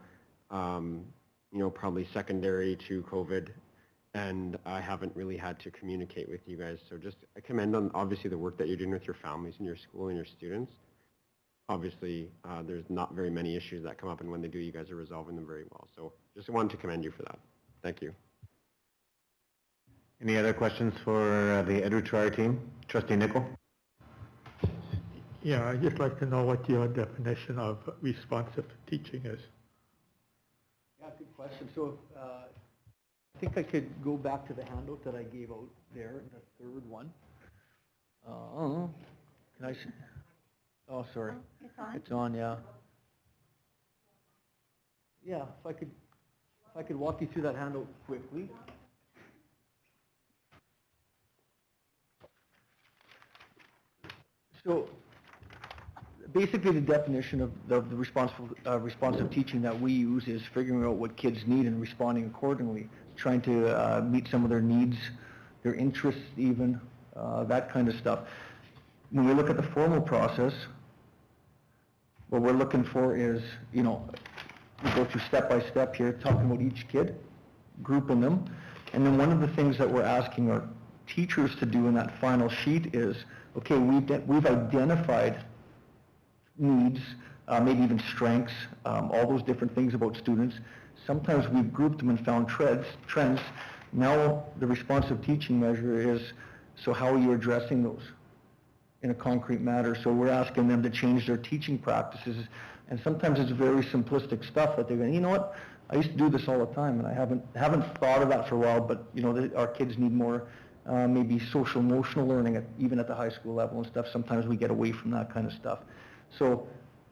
Probably secondary to COVID, and I haven't really had to communicate with you guys. So just I commend on obviously the work that you're doing with your families and your school and your students. Obviously, there's not very many issues that come up, and when they do, you guys are resolving them very well. So just wanted to commend you for that. Thank you. Any other questions for the Edu team? Trustee Nicol? Yeah, I'd just like to know what your definition of responsive teaching is. Yeah, good question. So I think I could go back to the handout that I gave out there, the 3rd one. Can I see? Oh, sorry. Oh, it's on? It's on, yeah. Yeah, if I could walk you through that handout quickly. So basically the definition of the responsive teaching that we use is figuring out what kids need and responding accordingly, trying to meet some of their needs, their interests even, that kind of stuff. When we look at the formal process, what we're looking for is, we go through step by step here, talking about each kid, grouping them, and then one of the things that we're asking our teachers to do in that final sheet is, okay, we've identified needs, maybe even strengths, all those different things about students. Sometimes we've grouped them and found trends. Now the responsive teaching measure is, so how are you addressing those in a concrete manner? So we're asking them to change their teaching practices, and sometimes it's very simplistic stuff that they're going, you know what, I used to do this all the time, and I haven't thought of that for a while, but our kids need more maybe social emotional learning, even at the high school level and stuff. Sometimes we get away from that kind of stuff. So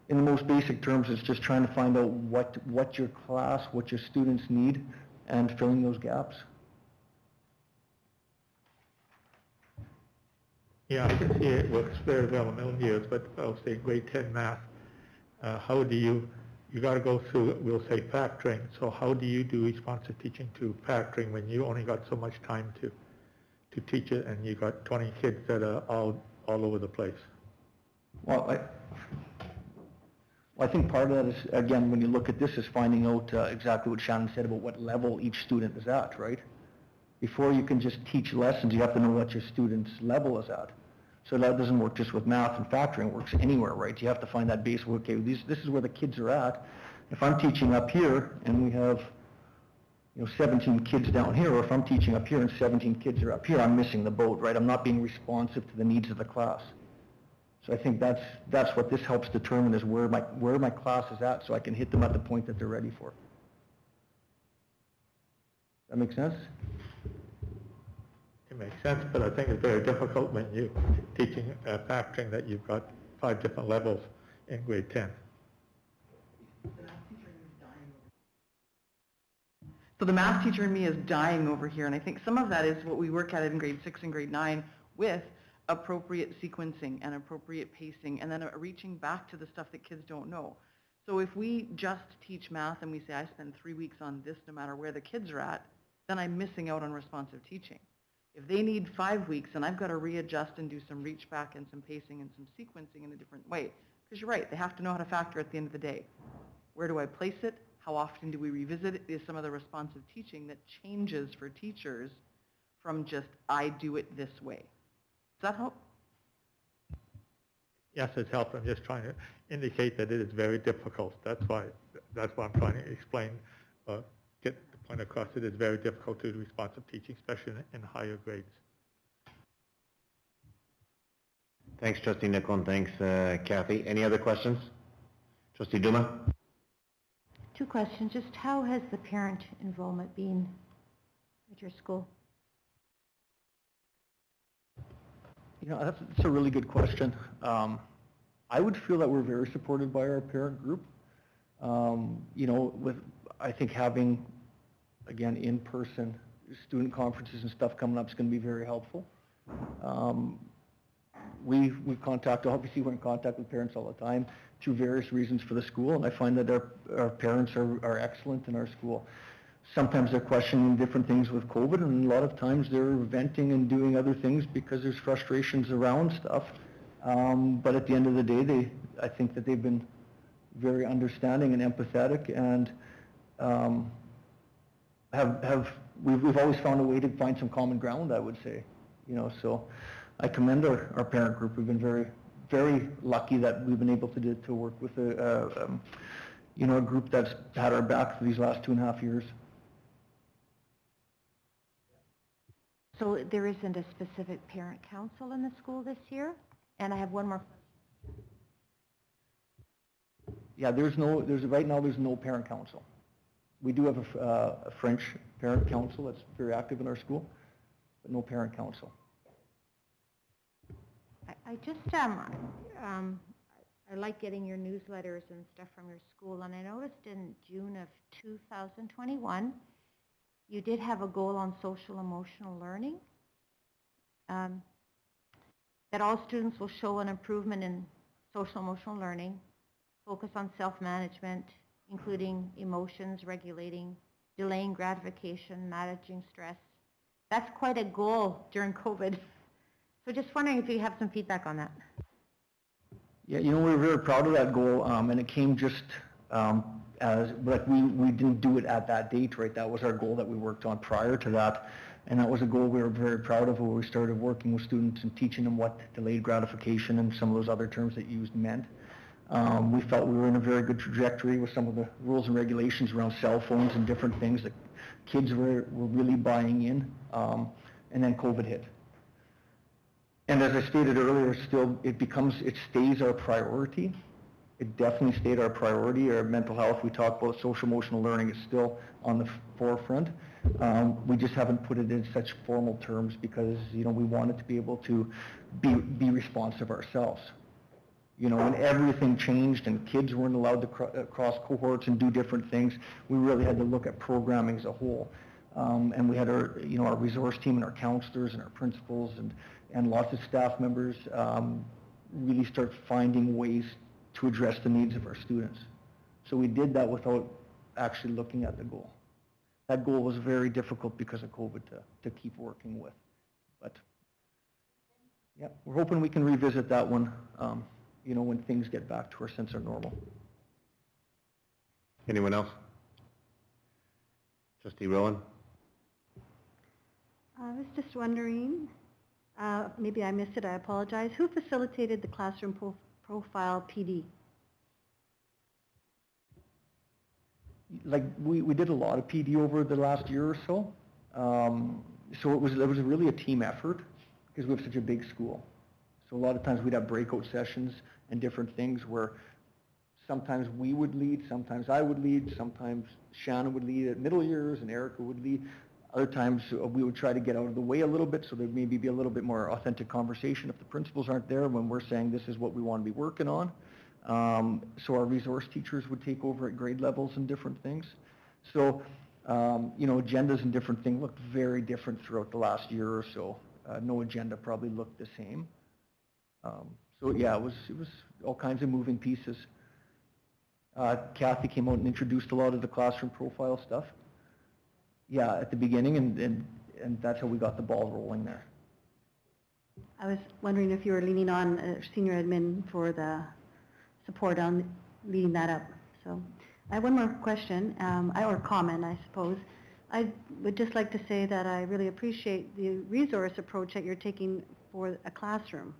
in the most basic terms, it's just trying to find out what your class, what your students need, and filling those gaps. Yeah, I can see it works very well in middle years, but I'll say grade 10 math, how do you got to go through, we'll say factoring, so how do you do responsive teaching to factoring when you only got so much time to teach it, and you got 20 kids that are all over the place? Well, I think part of that is, again, when you look at this, is finding out exactly what Shannon said about what level each student is at, right? Before you can just teach lessons, you have to know what your student's level is at. So that doesn't work just with math and factoring, it works anywhere, right? You have to find that base, okay, this is where the kids are at. If I'm teaching up here and we have 17 kids down here, or if I'm teaching up here and 17 kids are up here, I'm missing the boat, right? I'm not being responsive to the needs of the class. So I think that's what this helps determine, is where my class is at, so I can hit them at the point that they're ready for. Does that make sense? It makes sense, but I think it's very difficult when you're teaching factoring that you've got 5 different levels in grade 10. So the math teacher in me is dying over here, and I think some of that is what we work at in grade 6 and grade 9 with appropriate sequencing and appropriate pacing, and then reaching back to the stuff that kids don't know. So if we just teach math and we say, I spend 3 weeks on this no matter where the kids are at, then I'm missing out on responsive teaching. If they need 5 weeks, and I've got to readjust and do some reach back and some pacing and some sequencing in a different way, because you're right, they have to know how to factor at the end of the day. Where do I place it? How often do we revisit it? Is some of the responsive teaching that changes for teachers from just, I do it this way. Does that help? Yes, it's helpful. I'm just trying to indicate that it is very difficult. That's why I'm trying to explain, get the point across. It is very difficult to do responsive teaching, especially in higher grades. Thanks, Trustee Nichol, and thanks, Kathy. Any other questions? Trustee Duma? 2 questions. Just how has the parent enrollment been at your school? You know, that's a really good question. I would feel that we're very supported by our parent group. You know, with, I think having, again, in-person student conferences and stuff coming up is going to be very helpful. We've contacted, obviously we're in contact with parents all the time through various reasons for the school, and I find that our parents are excellent in our school. Sometimes they're questioning different things with COVID, and a lot of times they're venting and doing other things because there's frustrations around stuff. But at the end of the day, I think that they've been very understanding and empathetic, and we've always found a way to find some common ground, I would say. You know, so I commend our parent group. We've been very, very lucky that we've been able to work with a group that's had our back for these last 2.5 years. So there isn't a specific parent council in the school this year? And I have one more. Yeah, right now there's no parent council. We do have a French parent council that's very active in our school, but no parent council. I just, I like getting your newsletters and stuff from your school, and I noticed in June of 2021, you did have a goal on social emotional learning, that all students will show an improvement in social emotional learning, focus on self-management, including emotions, regulating, delaying gratification, managing stress. That's quite a goal during COVID. So just wondering if you have some feedback on that. Yeah, you know, we're very proud of that goal, and it came just as, like, we didn't do it at that date, right? That was our goal that we worked on prior to that, and that was a goal we were very proud of, where we started working with students and teaching them what delayed gratification and some of those other terms that you used meant. We felt we were in a very good trajectory with some of the rules and regulations around cell phones and different things that kids were really buying in, and then COVID hit. And as I stated earlier, it stays our priority. It definitely stayed our priority. Our mental health, we talk about social emotional learning, is still on the forefront. We just haven't put it in such formal terms because, you know, we wanted to be able to be responsive ourselves. You know, when everything changed and kids weren't allowed to cross cohorts and do different things, we really had to look at programming as a whole. And we had our resource team and our counselors and our principals and lots of staff members really start finding ways to address the needs of our students. So we did that without actually looking at the goal. That goal was very difficult because of COVID to keep working with. But yeah, we're hoping we can revisit that one, you know, when things get back to our sense of normal. Anyone else? Trustee Rowan? I was just wondering, maybe I missed it, I apologize. Who facilitated the classroom profile PD? Like, we did a lot of PD over the last year or so. So it was really a team effort because we have such a big school. So a lot of times we'd have breakout sessions and different things where sometimes we would lead, sometimes I would lead, sometimes Shannon would lead at middle years and Erica would lead. Other times, we would try to get out of the way a little bit, so there maybe be a little bit more authentic conversation if the principals aren't there when we're saying this is what we want to be working on. So our resource teachers would take over at grade levels and different things. So, you know, agendas and different things looked very different throughout the last year or so. No agenda probably looked the same. So yeah, it was all kinds of moving pieces. Kathy came out and introduced a lot of the classroom profile stuff. Yeah, at the beginning, and that's how we got the ball rolling there. I was wondering if you were leaning on senior admin for the support on leading that up. So I have one more question, or comment, I suppose. I would just like to say that I really appreciate the resource approach that you're taking for a classroom,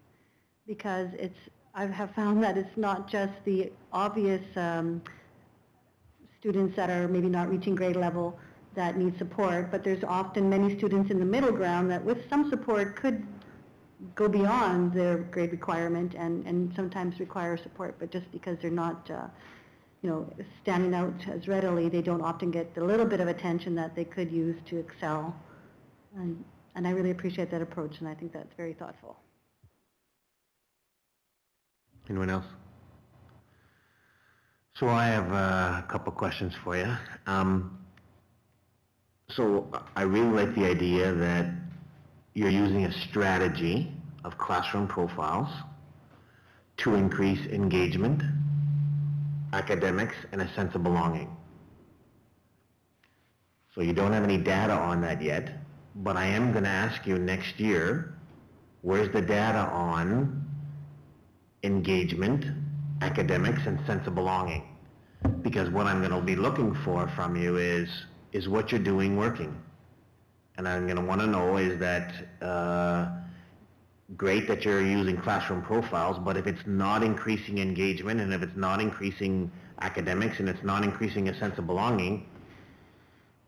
because I have found that it's not just the obvious students that are maybe not reaching grade level that need support, but there's often many students in the middle ground that with some support could go beyond their grade requirement and sometimes require support, but just because they're not you know, standing out as readily, they don't often get the little bit of attention that they could use to excel. And I really appreciate that approach, and I think that's very thoughtful. Anyone else? So I have a couple questions for you. So I really like the idea that you're using a strategy of classroom profiles to increase engagement, academics, and a sense of belonging. So you don't have any data on that yet, but I am going to ask you next year, where's the data on engagement, academics, and sense of belonging? Because what I'm going to be looking for from you is what you're doing working. And I'm going to want to know is that great that you're using classroom profiles, but if it's not increasing engagement and if it's not increasing academics and it's not increasing a sense of belonging,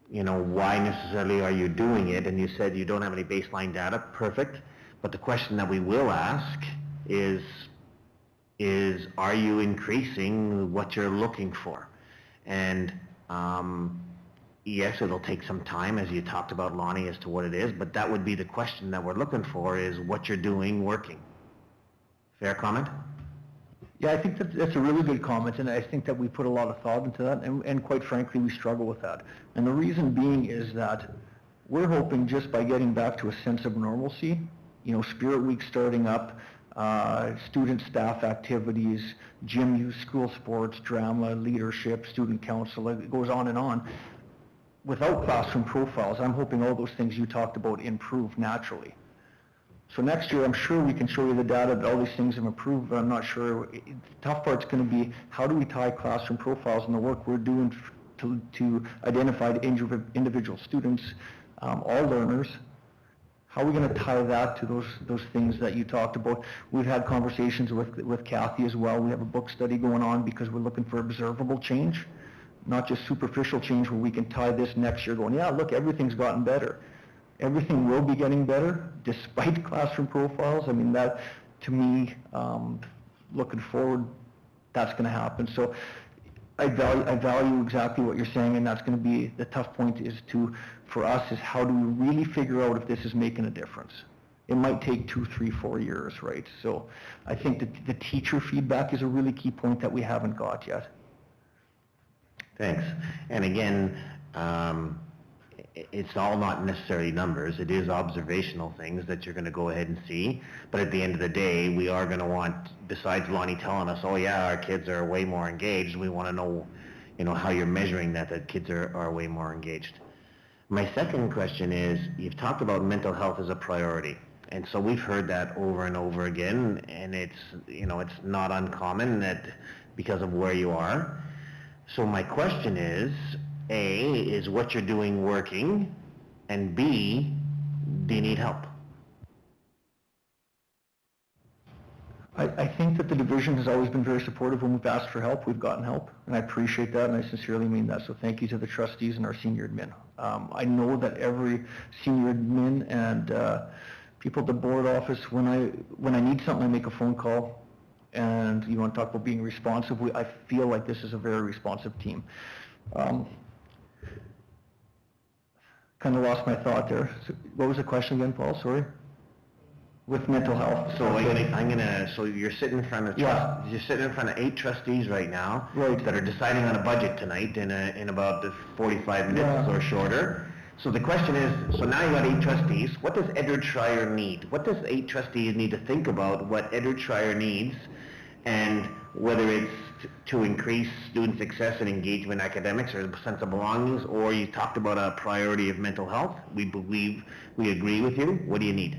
you know, why necessarily are you doing it? And you said you don't have any baseline data. Perfect. But the question that we will ask is are you increasing what you're looking for? And yes, it'll take some time, as you talked about, Lonnie, as to what it is, but that would be the question that we're looking for, is what you're doing working. Fair comment? Yeah, I think that's a really good comment, and I think that we put a lot of thought into that, and quite frankly, we struggle with that. And the reason being is that we're hoping just by getting back to a sense of normalcy, you know, Spirit Week starting up, student staff activities, gym use, school sports, drama, leadership, student council, it goes on and on. Without classroom profiles, I'm hoping all those things you talked about improve naturally. So next year, I'm sure we can show you the data that all these things have improved, but I'm not sure. The tough part's going to be, how do we tie classroom profiles and the work we're doing to identify individual students, all learners? How are we going to tie that to those things that you talked about? We've had conversations with Kathy as well. We have a book study going on because we're looking for observable change, not just superficial change where we can tie this next year going, yeah, look, everything's gotten better. Everything will be getting better despite classroom profiles. I mean, that, to me, looking forward, that's going to happen. So I value exactly what you're saying, and that's going to be the tough point for us is how do we really figure out if this is making a difference? It might take 2, 3, 4 years, right? So I think that the teacher feedback is a really key point that we haven't got yet. Thanks. And again, it's all not necessarily numbers. It is observational things that you're going to go ahead and see. But at the end of the day, we are going to want, besides Lonnie telling us, oh yeah, our kids are way more engaged, we want to know, you know, how you're measuring that kids are way more engaged. My second question is, you've talked about mental health as a priority. And so we've heard that over and over again, and it's, you know, it's not uncommon that because of where you are. So my question is, A, is what you're doing working? And B, do you need help? I think that the division has always been very supportive. When we've asked for help, we've gotten help, and I appreciate that, and I sincerely mean that. So thank you to the trustees and our senior admin. I know that every senior admin and people at the board office, when I need something, I make a phone call. And you want to talk about being responsive, I feel like this is a very responsive team. kind of lost my thought there. So what was the question again, Paul? Sorry? With mental health. So so you're sitting in front of, you're sitting in front of 8 trustees right now. Right. That are deciding on a budget tonight in about 45 minutes or shorter. So the question is, so now you got 8 trustees, what does Edward Schreier need? What does 8 trustees need to think about what Edward Schreier needs, and whether it's to increase student success and engagement in academics or a sense of belongings, or you talked about a priority of mental health. We believe, we agree with you. What do you need?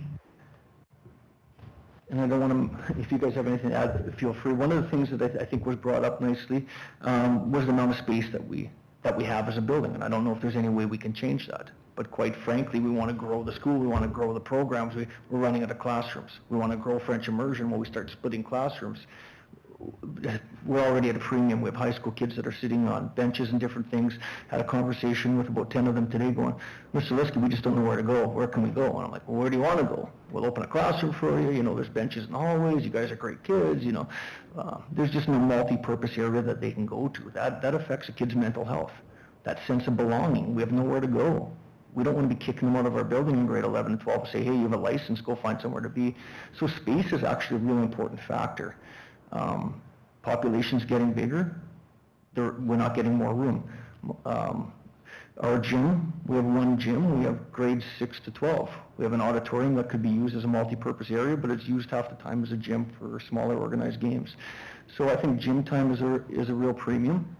And I don't want to, if you guys have anything to add, feel free. One of the things that I think was brought up nicely was the amount of space that we have as a building, and I don't know if there's any way we can change that. But quite frankly, we want to grow the school, we want to grow the programs, we're running out of classrooms. We want to grow French immersion when we start splitting classrooms. We're already at a premium. We have high school kids that are sitting on benches and different things. Had a conversation with about 10 of them today going, Mr. Liskey, we just don't know where to go. Where can we go? And I'm like, well, where do you want to go? We'll open a classroom for you. You know, there's benches in the hallways. You guys are great kids. You know, there's just no multi-purpose area that they can go to. That affects a kid's mental health. That sense of belonging. We have nowhere to go. We don't want to be kicking them out of our building in grade 11 and 12 and say, hey, you have a license, go find somewhere to be. So space is actually a really important factor. Population's getting bigger, we're not getting more room. Our gym, we have one gym, we have grades 6 to 12. We have an auditorium that could be used as a multi-purpose area, but it's used half the time as a gym for smaller organized games. So I think gym time is a real premium.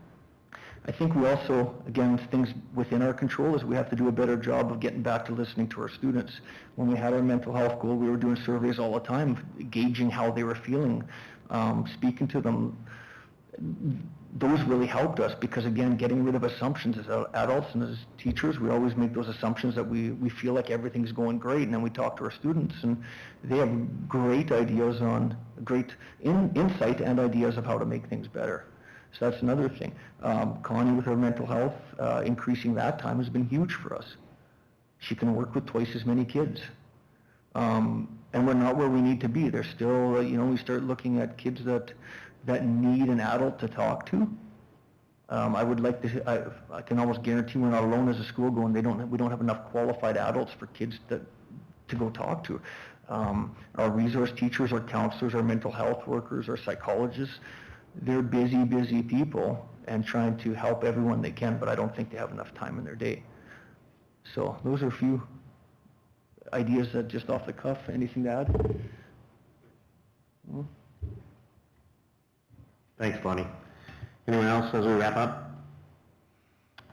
I think we also, again, things within our control is we have to do a better job of getting back to listening to our students. When we had our mental health goal, we were doing surveys all the time, gauging how they were feeling, speaking to them. Those really helped us because, again, getting rid of assumptions as adults and as teachers, we always make those assumptions that we feel like everything's going great, and then we talk to our students and they have great ideas on, great insight and ideas of how to make things better. So that's another thing. Connie with her mental health, increasing that time has been huge for us. She can work with twice as many kids. And we're not where we need to be. There's still, you know, we start looking at kids that need an adult to talk to. I would like to, I can almost guarantee we're not alone as a school going, we don't have enough qualified adults for kids to go talk to. Our resource teachers, our counselors, our mental health workers, our psychologists, they're busy people and trying to help everyone they can, but I don't think they have enough time in their day. So those are a few ideas that just off the cuff. Anything to add? Thanks, Bonnie. Anyone else as we wrap up?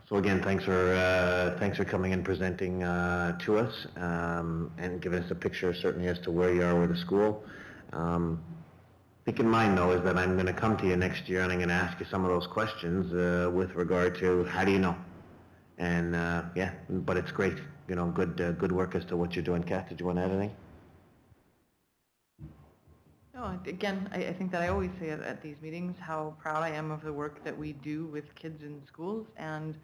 So again, thanks for coming and presenting to us and giving us a picture certainly as to where you are with the school. Keep in mind, though, is that I'm going to come to you next year and I'm going to ask you some of those questions with regard to how do you know? And yeah, but it's great, you know, good work as to what you're doing. Kath, did you want to add anything? No, again, I think that I always say at these meetings how proud I am of the work that we do with kids in schools, and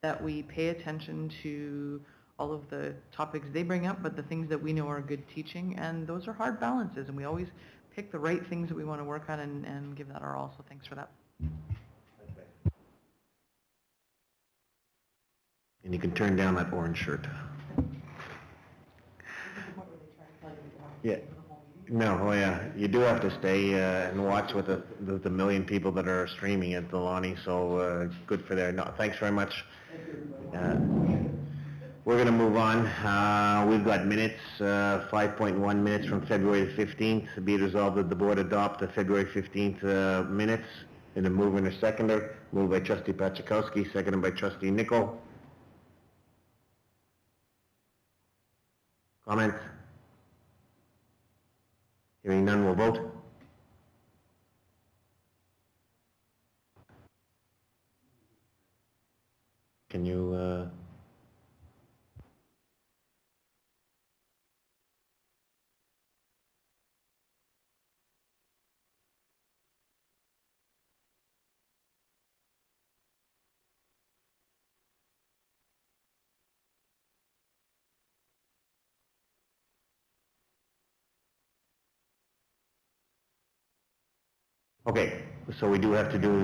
that we pay attention to all of the topics they bring up, but the things that we know are good teaching, and those are hard balances, and we always pick the right things that we want to work on and give that our all, so thanks for that. And you can turn down that orange shirt. Yeah. No, oh yeah, you do have to stay and watch with the million people that are streaming at Delaney, so good for there. No, thanks very much. We're going to move on. We've got minutes, 5.1 minutes from February 15th. Be it resolved that the board adopt the February 15th minutes in a move and a seconder. Moved by trustee Pachakowski, seconded by trustee Nicol. Comments? Hearing none, we'll vote. Can you... Okay, so we do have to do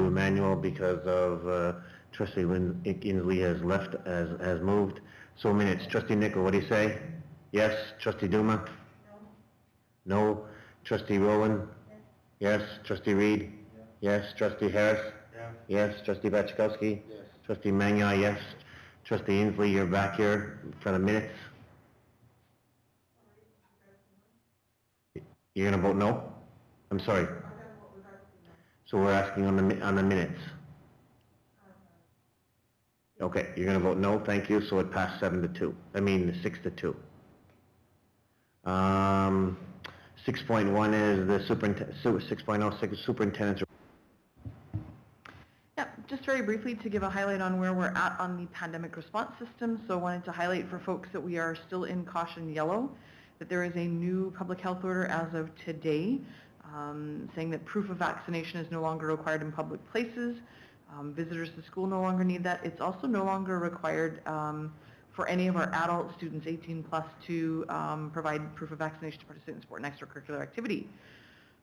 a manual because of Trustee Inslee has left, has moved. So minutes. Trustee Nichol, what do you say? Yes. Trustee Duma? No. Trustee Rowland? Yes. Trustee Reed? Yes. Trustee Harris? Yes. Trustee Batchkowski? Yes. Trustee Magnon, yes. Trustee Inslee, you're back here for the minutes. You're gonna vote no? I'm sorry. So we're asking on the minutes. Okay, you're gonna vote no, thank you, so it passed 7-2, 6-2. 6.1 is the superintendent, 6.06 superintendent's. Yep, just very briefly to give a highlight on where we're at on the pandemic response system. So I wanted to highlight for folks that we are still in caution yellow, that there is a new public health order as of today, saying that proof of vaccination is no longer required in public places. Visitors to school no longer need that. It's also no longer required for any of our adult students, 18 plus, to provide proof of vaccination to participate in sport and extracurricular activity.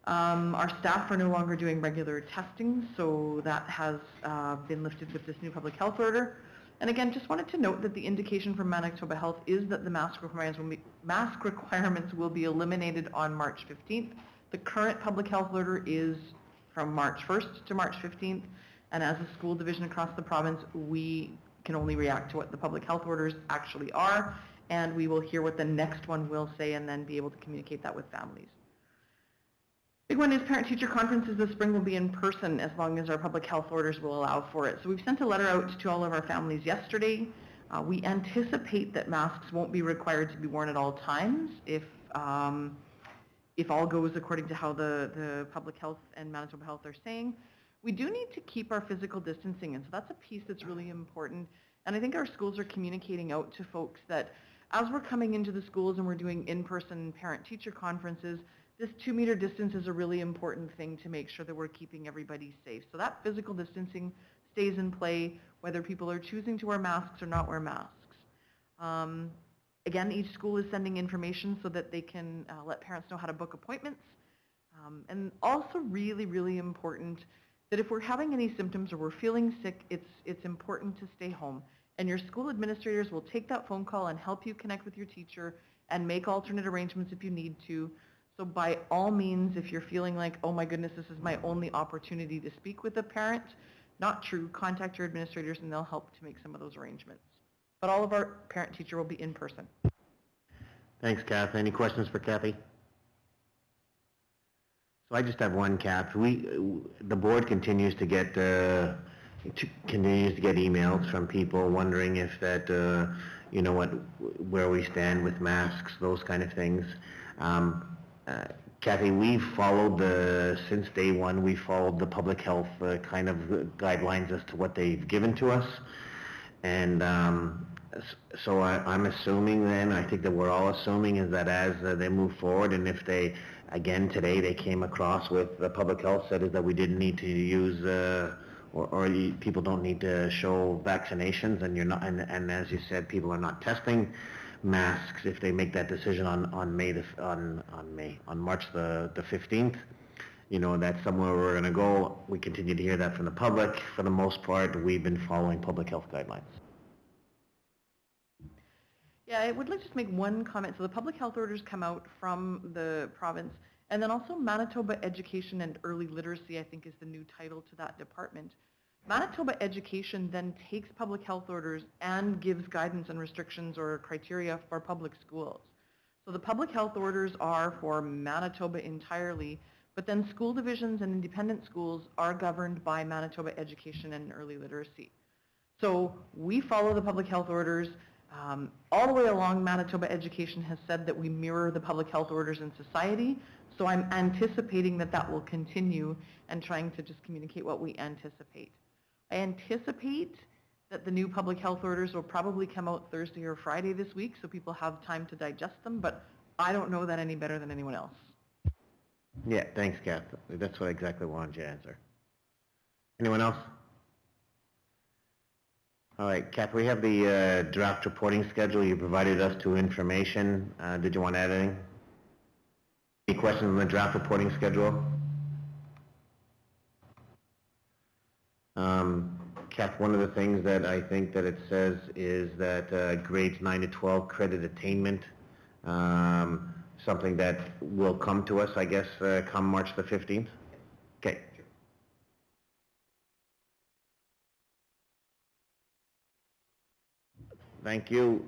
Our staff are no longer doing regular testing, so that has been lifted with this new public health order. And again, just wanted to note that the indication from Manitoba Health is that the mask requirements will be eliminated on March 15th. The current public health order is from March 1st to March 15th, and as a school division across the province, we can only react to what the public health orders actually are, and we will hear what the next one will say and then be able to communicate that with families. Big one is parent-teacher conferences this spring will be in person as long as our public health orders will allow for it. So we've sent a letter out to all of our families yesterday. We anticipate that masks won't be required to be worn at all times if all goes according to how the public health and Manitoba Health are saying. We do need to keep our physical distancing, and so that's a piece that's really important. And I think our schools are communicating out to folks that as we're coming into the schools and we're doing in-person parent-teacher conferences, this 2-meter distance is a really important thing to make sure that we're keeping everybody safe. So that physical distancing stays in play, whether people are choosing to wear masks or not wear masks. Again, each school is sending information so that they can let parents know how to book appointments. And also really, really important that if we're having any symptoms or we're feeling sick, it's important to stay home. And your school administrators will take that phone call and help you connect with your teacher and make alternate arrangements if you need to. So by all means, if you're feeling like, oh my goodness, this is my only opportunity to speak with a parent, not true, contact your administrators and they'll help to make some of those arrangements. But all of our parent-teacher will be in person. Thanks, Kath. Any questions for Kathy? So I just have one, Kath. The board continues to get emails from people wondering if that, where we stand with masks, those kind of things. Kathy, we've followed since day one, we followed the public health kind of guidelines as to what they've given to us. And so I'm assuming then, I think that we're all assuming is that as they move forward, and if they, again today, they came across with the public health said is that we didn't need to use, people don't need to show vaccinations, and you're not, and as you said, people are not testing masks if they make that decision on March the 15th. You know, that's somewhere we're going to go. We continue to hear that from the public. For the most part, we've been following public health guidelines. Yeah, I would like to just make one comment. So the public health orders come out from the province, and then also Manitoba Education and Early Literacy, I think, is the new title to that department. Manitoba Education then takes public health orders and gives guidance and restrictions or criteria for public schools. So the public health orders are for Manitoba entirely, but then school divisions and independent schools are governed by Manitoba Education and Early Literacy. So we follow the public health orders. All the way along, Manitoba Education has said that we mirror the public health orders in society, so I'm anticipating that that will continue and trying to just communicate what we anticipate. I anticipate that the new public health orders will probably come out Thursday or Friday this week, so people have time to digest them, but I don't know that any better than anyone else. Yeah, thanks, Kath. That's what exactly I wanted you to answer. Anyone else? All right, Kath, we have the draft reporting schedule. You provided us to information. Did you want to add anything? Any questions on the draft reporting schedule? Kath, one of the things that I think that it says is that grades 9 to 12 credit attainment, something that will come to us, I guess, come March the 15th? Okay. Thank you.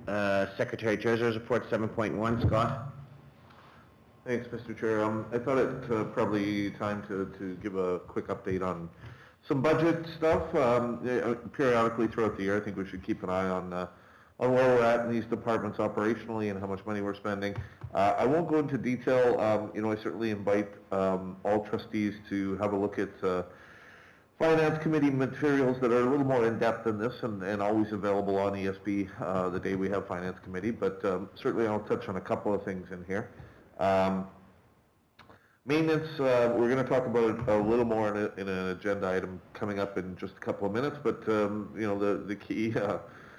Secretary Treasurer's Report 7.1, Scott? Thanks, Mr. Chair. I thought it probably time to give a quick update on some budget stuff. Periodically throughout the year, I think we should keep an eye on where we're at in these departments operationally and how much money we're spending. I won't go into detail. I certainly invite all trustees to have a look at Finance Committee materials that are a little more in-depth than this and always available on ESB the day we have Finance Committee, but certainly I'll touch on a couple of things in here. Maintenance, we're going to talk about it a little more in an agenda item coming up in just a couple of minutes, but the key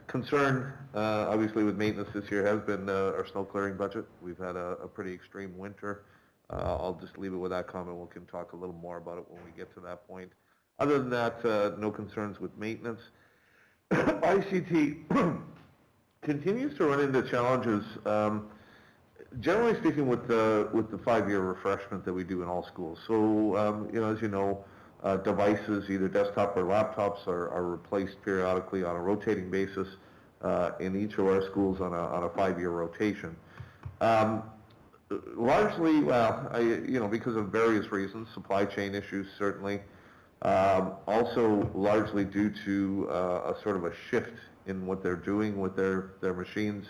concern obviously with maintenance this year has been our snow clearing budget. We've had a pretty extreme winter. I'll just leave it with that comment. We can talk a little more about it when we get to that point. Other than that, no concerns with maintenance. ICT continues to run into challenges. Generally speaking, with the 5-year refreshment that we do in all schools. So, as you know, devices, either desktop or laptops, are replaced periodically on a rotating basis in each of our schools on a 5-year rotation. Largely, because of various reasons, supply chain issues certainly. Also, largely due to a sort of a shift in what they're doing with their machines.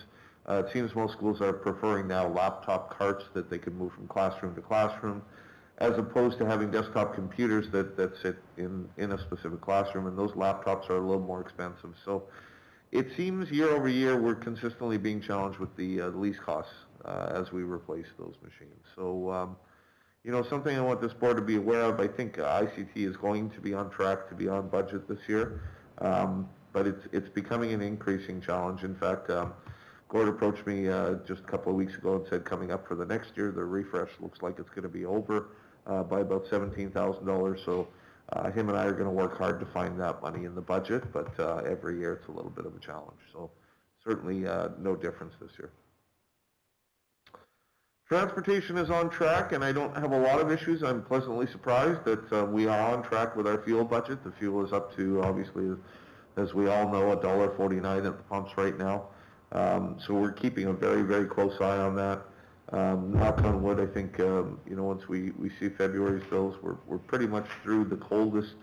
It seems most schools are preferring now laptop carts that they can move from classroom to classroom, as opposed to having desktop computers that sit in a specific classroom, and those laptops are a little more expensive. So it seems year over year we're consistently being challenged with the lease costs as we replace those machines. So, something I want this board to be aware of. I think ICT is going to be on track to be on budget this year, but it's becoming an increasing challenge. In fact, Gord approached me just a couple of weeks ago and said coming up for the next year, the refresh looks like it's going to be over by about $17,000. So him and I are going to work hard to find that money in the budget, but every year it's a little bit of a challenge. So certainly no difference this year. Transportation is on track, and I don't have a lot of issues. I'm pleasantly surprised that we are on track with our fuel budget. The fuel is up to, obviously, as we all know, $1.49 at the pumps right now. So we're keeping a very, very close eye on that. Knock on wood, I think, once we see February's bills, we're pretty much through the coldest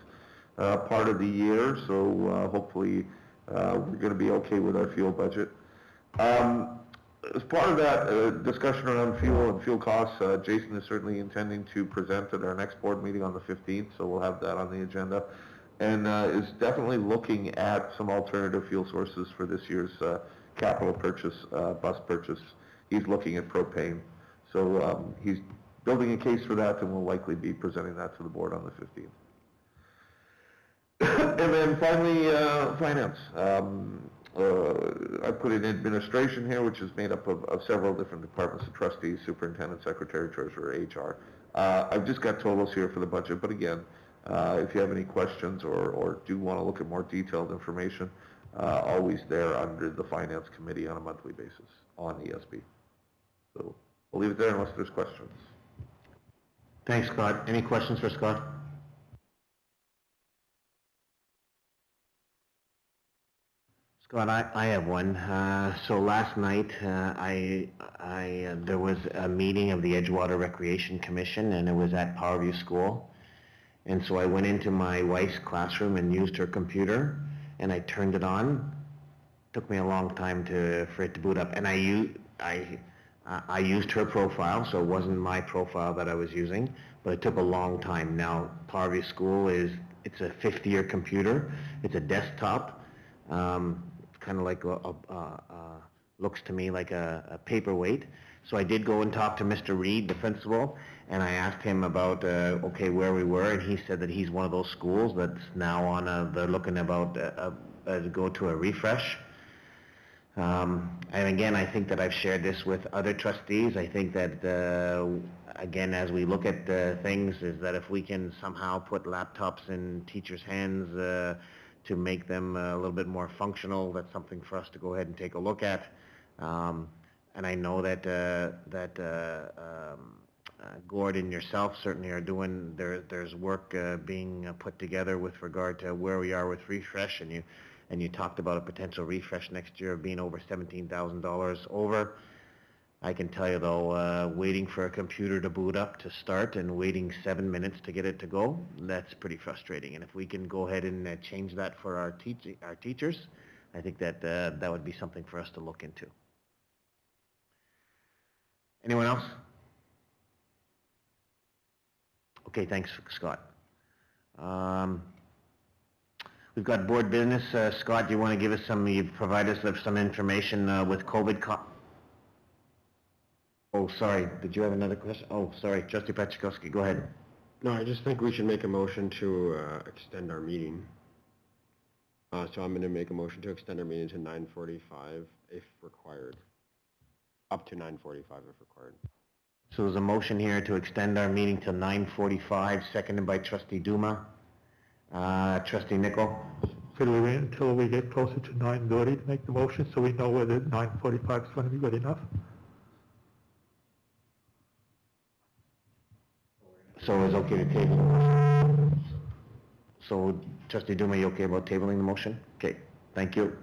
part of the year, so hopefully we're going to be okay with our fuel budget. As part of that discussion around fuel and fuel costs, Jason is certainly intending to present at our next board meeting on the 15th, so we'll have that on the agenda, and is definitely looking at some alternative fuel sources for this year's capital purchase, bus purchase. He's looking at propane. So he's building a case for that, and will likely be presenting that to the board on the 15th. And then finally, finance. I put in administration here, which is made up of several different departments of trustees, superintendent, secretary, treasurer, HR. I've just got totals here for the budget, but again, if you have any questions or do want to look at more detailed information, always there under the Finance Committee on a monthly basis on ESB. So I'll leave it there unless there's questions. Thanks, Scott. Any questions for Scott? Scott, I have one. So last night, there was a meeting of the Edgewater Recreation Commission, and it was at Powerview School. And so I went into my wife's classroom and used her computer, and I turned it on. It took me a long time for it to boot up, and I used her profile, so it wasn't my profile that I was using, but it took a long time. Now, Powerview School it's a 50-year computer. It's a desktop. It's kind of like looks to me like a paperweight. So I did go and talk to Mr. Reed, the principal, and I asked him about where we were, and he said that he's one of those schools that's now they're looking about to go to a refresh. And again, I think that I've shared this with other trustees. I think that again, as we look at things, is that if we can somehow put laptops in teachers' hands make them a little bit more functional. That's something for us to go ahead and take a look at. And I know that Gord and yourself certainly are doing, there's work being put together with regard to where we are with refresh, and you talked about a potential refresh next year of being over $17,000 over. I can tell you though, waiting for a computer to boot up to start and waiting 7 minutes to get it to go, that's pretty frustrating. And if we can go ahead and change that for our teachers, I think that that would be something for us to look into. Anyone else? Okay, thanks, Scott. We've got board business. Scott, do you want to give us you provide us with some information with COVID? Oh, sorry. Did you have another question? Oh, sorry. Trustee Pachikowski, go ahead. No, I just think we should make a motion to extend our meeting. So I'm going to make a motion to extend our meeting to 9:45 if required. Up to 9:45 if required. So there's a motion here to extend our meeting till 9:45, seconded by Trustee Duma. Trustee Nicol? Should we wait until we get closer to 9:30 to make the motion so we know whether 9:45 is going to be good enough? So it's okay to table the motion? So Trustee Duma, you okay about tabling the motion? Okay, thank you.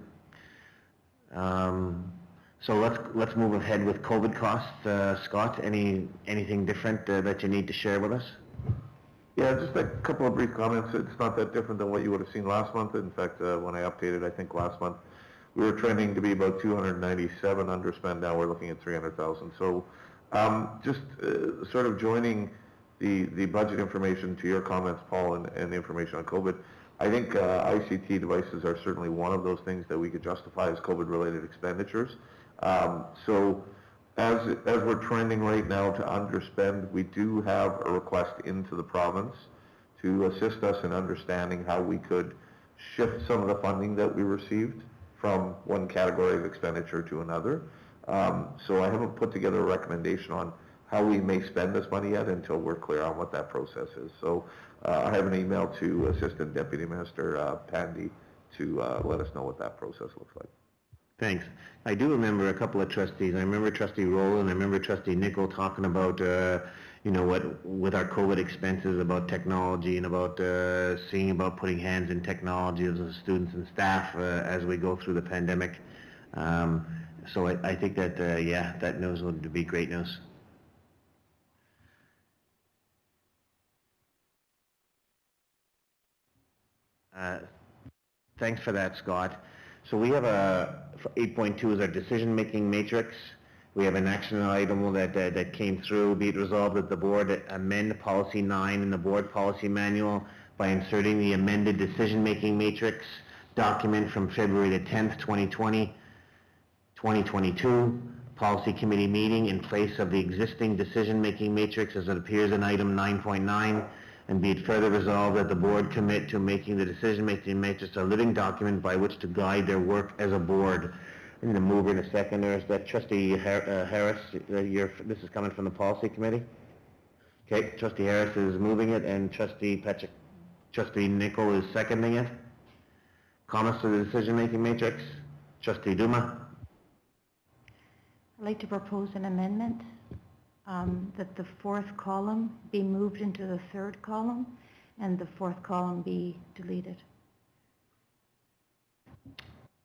So let's move ahead with COVID costs. Scott, anything different that you need to share with us? Yeah, just a couple of brief comments. It's not that different than what you would have seen last month. In fact, when I updated, I think last month, we were trending to be about 297 underspend. Now we're looking at 300,000. So just sort of joining the budget information to your comments, Paul, and the information on COVID, I think ICT devices are certainly one of those things that we could justify as COVID-related expenditures. So as we're trending right now to underspend, we do have a request into the province to assist us in understanding how we could shift some of the funding that we received from one category of expenditure to another. So I haven't put together a recommendation on how we may spend this money yet until we're clear on what that process is. So I have an email to Assistant Deputy Minister Pandy to let us know what that process looks like. Thanks. I do remember a couple of trustees. I remember Trustee Rowland, I remember Trustee Nicol talking about, you know, what with our COVID expenses, about technology and about seeing about putting hands in technology as the students and staff as we go through the pandemic. So I think that, yeah, that news would be great news. Thanks for that, Scott. So we have 8.2 is our decision-making matrix. We have an action item that came through. Be it resolved that the board amend policy 9 in the board policy manual by inserting the amended decision-making matrix document from February the 10th, 2022 policy committee meeting in place of the existing decision-making matrix as it appears in item 9.9. And be it further resolved that the board commit to making the decision-making matrix a living document by which to guide their work as a board. I'm going to move in a second. There's that Trustee Harris. This is coming from the policy committee. Okay, Trustee Harris is moving it, and Trustee Nicol is seconding it. Comments to the decision-making matrix. Trustee Duma. I'd like to propose an amendment. That the fourth column be moved into the third column and the fourth column be deleted.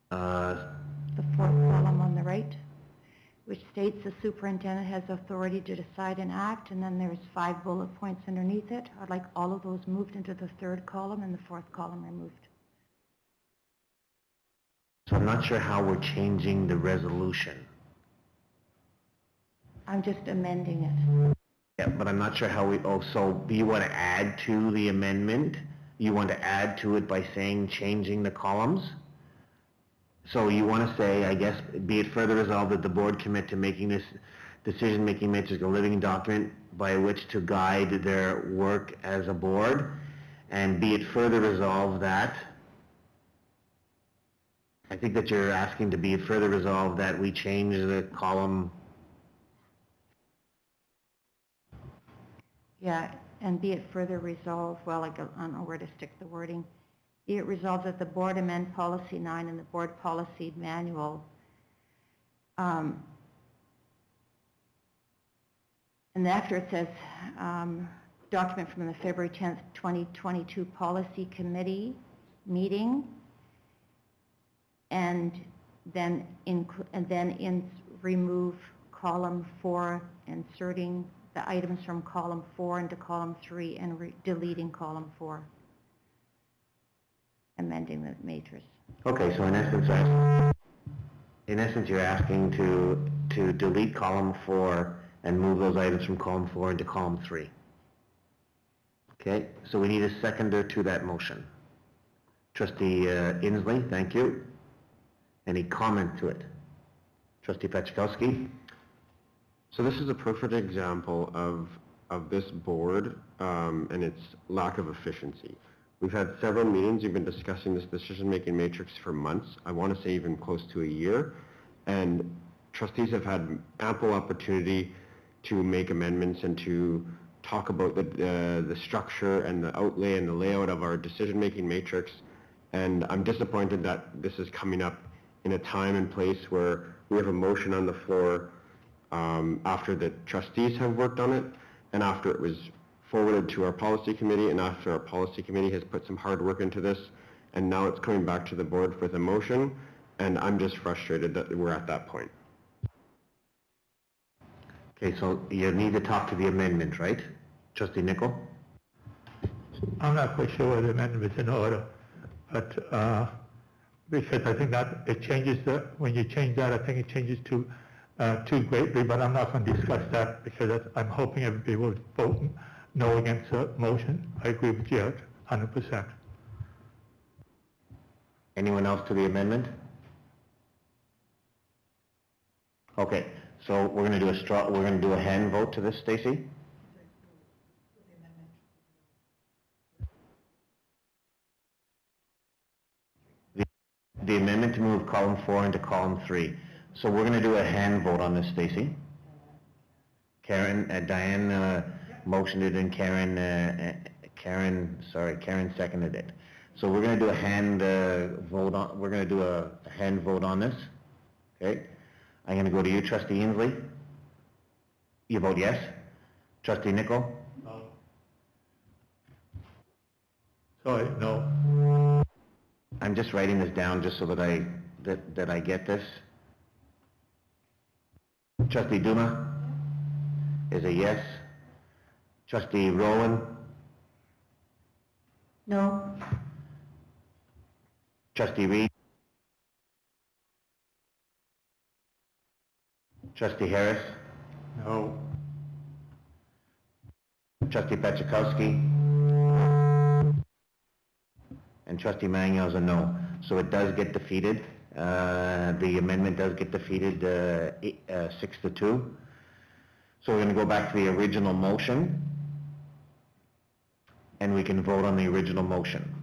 The fourth column on the right, which states the superintendent has authority to decide and act, and then there's 5 bullet points underneath it. I'd like all of those moved into the third column and the fourth column removed. So I'm not sure how we're changing the resolution. I'm just amending it. Yeah, but I'm not sure how we, so you want to add to the amendment? You want to add to it by saying changing the columns? So you want to say, I guess, be it further resolved that the board commit to making this decision-making matrix a living document by which to guide their work as a board, and be it further resolved that, I think that you're asking to be it further resolved that we change the column. Yeah, and be it further resolved, well, I don't know where to stick the wording. Be it resolved that the board amend policy 9 in the board policy manual. And after it says, document from the February 10th, 2022 policy committee meeting, and then remove column 4, inserting the items from column 4 into column 3 and deleting column 4, amending the matrix. Okay, so in essence, you're asking to delete column 4 and move those items from column 4 into column 3. Okay, so we need a seconder to that motion. Trustee Inslee, thank you. Any comment to it? Trustee Pachkowski? So this is a perfect example of this board and its lack of efficiency. We've had several meetings, we've been discussing this decision-making matrix for months, I want to say even close to a year, and trustees have had ample opportunity to make amendments and to talk about the structure and the outlay and the layout of our decision-making matrix, and I'm disappointed that this is coming up in a time and place where we have a motion on the floor after the trustees have worked on it, and after it was forwarded to our policy committee, and after our policy committee has put some hard work into this, and now it's coming back to the board with a motion, and I'm just frustrated that we're at that point. Okay, so you need to talk to the amendment, right? Trustee Nicol? I'm not quite sure whether the amendment is in order, but because I think that it changes when you change that, I think it changes too greatly, but I'm not going to discuss that because I'm hoping everybody will vote no against the motion. I agree with you 100%. Anyone else to the amendment? Okay, so we're going to do a hand vote to this, Stacy? The amendment to move column 4 into column 3. So we're going to do a hand vote on this, Stacy. Diane motioned it, and Karen seconded it. So we're going to do a hand vote on. We're going to do a hand vote on this. Okay. I'm going to go to you, Trustee Inslee. You vote yes. Trustee Nicol. No. Sorry, no. I'm just writing this down just so that I get this. Trustee Duma is a yes. Trustee Rowan? No. Trustee Reed? Trustee Harris? No. Trustee Pachkowski? And Trustee Manio is a no. So it does get defeated. The amendment does get defeated 6-2. So we're going to go back to the original motion, and we can vote on the original motion.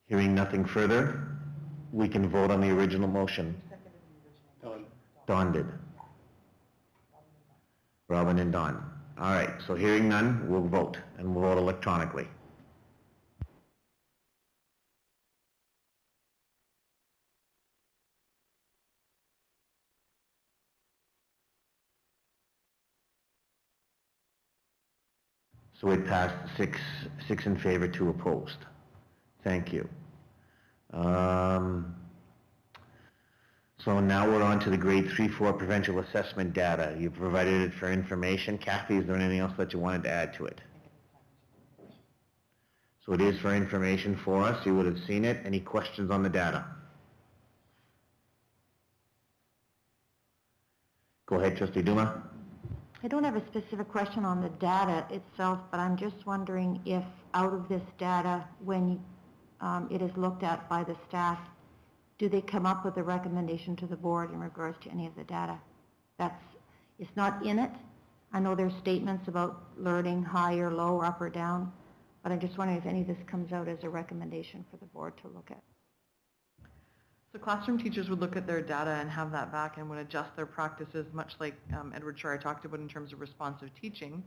Hearing nothing further, we can vote on the original motion. Don did. Robin and Don. All right, so hearing none, we'll vote, and we'll vote electronically. So it passed 6 in favor, 2 opposed. Thank you. So now we're on to the grade 3-4 provincial assessment data. You provided it for information. Kathy, is there anything else that you wanted to add to it? So it is for information for us. You would have seen it. Any questions on the data? Go ahead, Trustee Duma. I don't have a specific question on the data itself, but I'm just wondering if out of this data, when it is looked at by the staff, do they come up with a recommendation to the board in regards to any of the data? It's not in it. I know there's statements about learning high or low, or up or down, but I'm just wondering if any of this comes out as a recommendation for the board to look at. So classroom teachers would look at their data and have that back and would adjust their practices, much like Edward Shire talked about in terms of responsive teaching.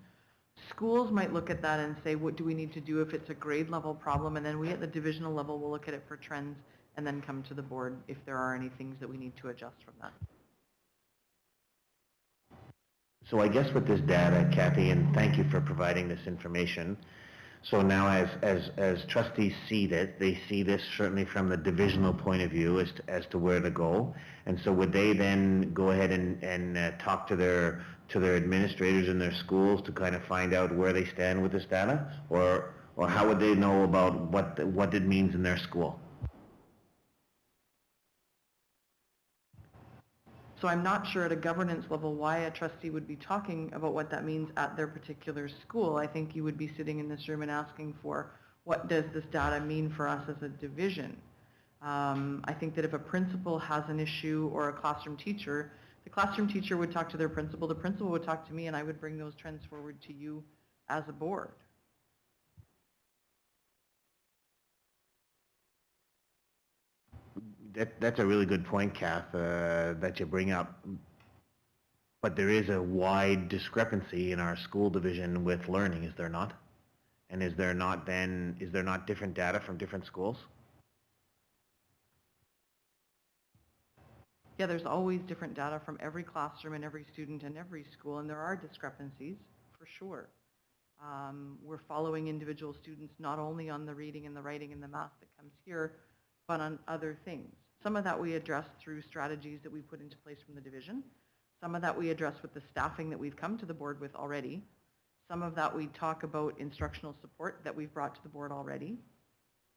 Schools might look at that and say, what do we need to do if it's a grade level problem? And then we at the divisional level will look at it for trends and then come to the board if there are any things that we need to adjust from that. So I guess with this data, Kathy, and thank you for providing this information. So now as trustees see this, they see this certainly from the divisional point of view as to where to go. And so would they then go ahead and talk to their administrators in their schools to kind of find out where they stand with this data? Or how would they know about what it means in their school? So I'm not sure at a governance level why a trustee would be talking about what that means at their particular school. I think you would be sitting in this room and asking for, what does this data mean for us as a division? I think that if a principal has an issue or a classroom teacher, the classroom teacher would talk to their principal, the principal would talk to me, and I would bring those trends forward to you as a board. That's a really good point, Kath, that you bring up. But there is a wide discrepancy in our school division with learning, is there not? And is there not different data from different schools? Yeah, there's always different data from every classroom and every student and every school, and there are discrepancies, for sure. We're following individual students not only on the reading and the writing and the math that comes here, but on other things. Some of that we address through strategies that we put into place from the division. Some of that we address with the staffing that we've come to the board with already. Some of that we talk about instructional support that we've brought to the board already.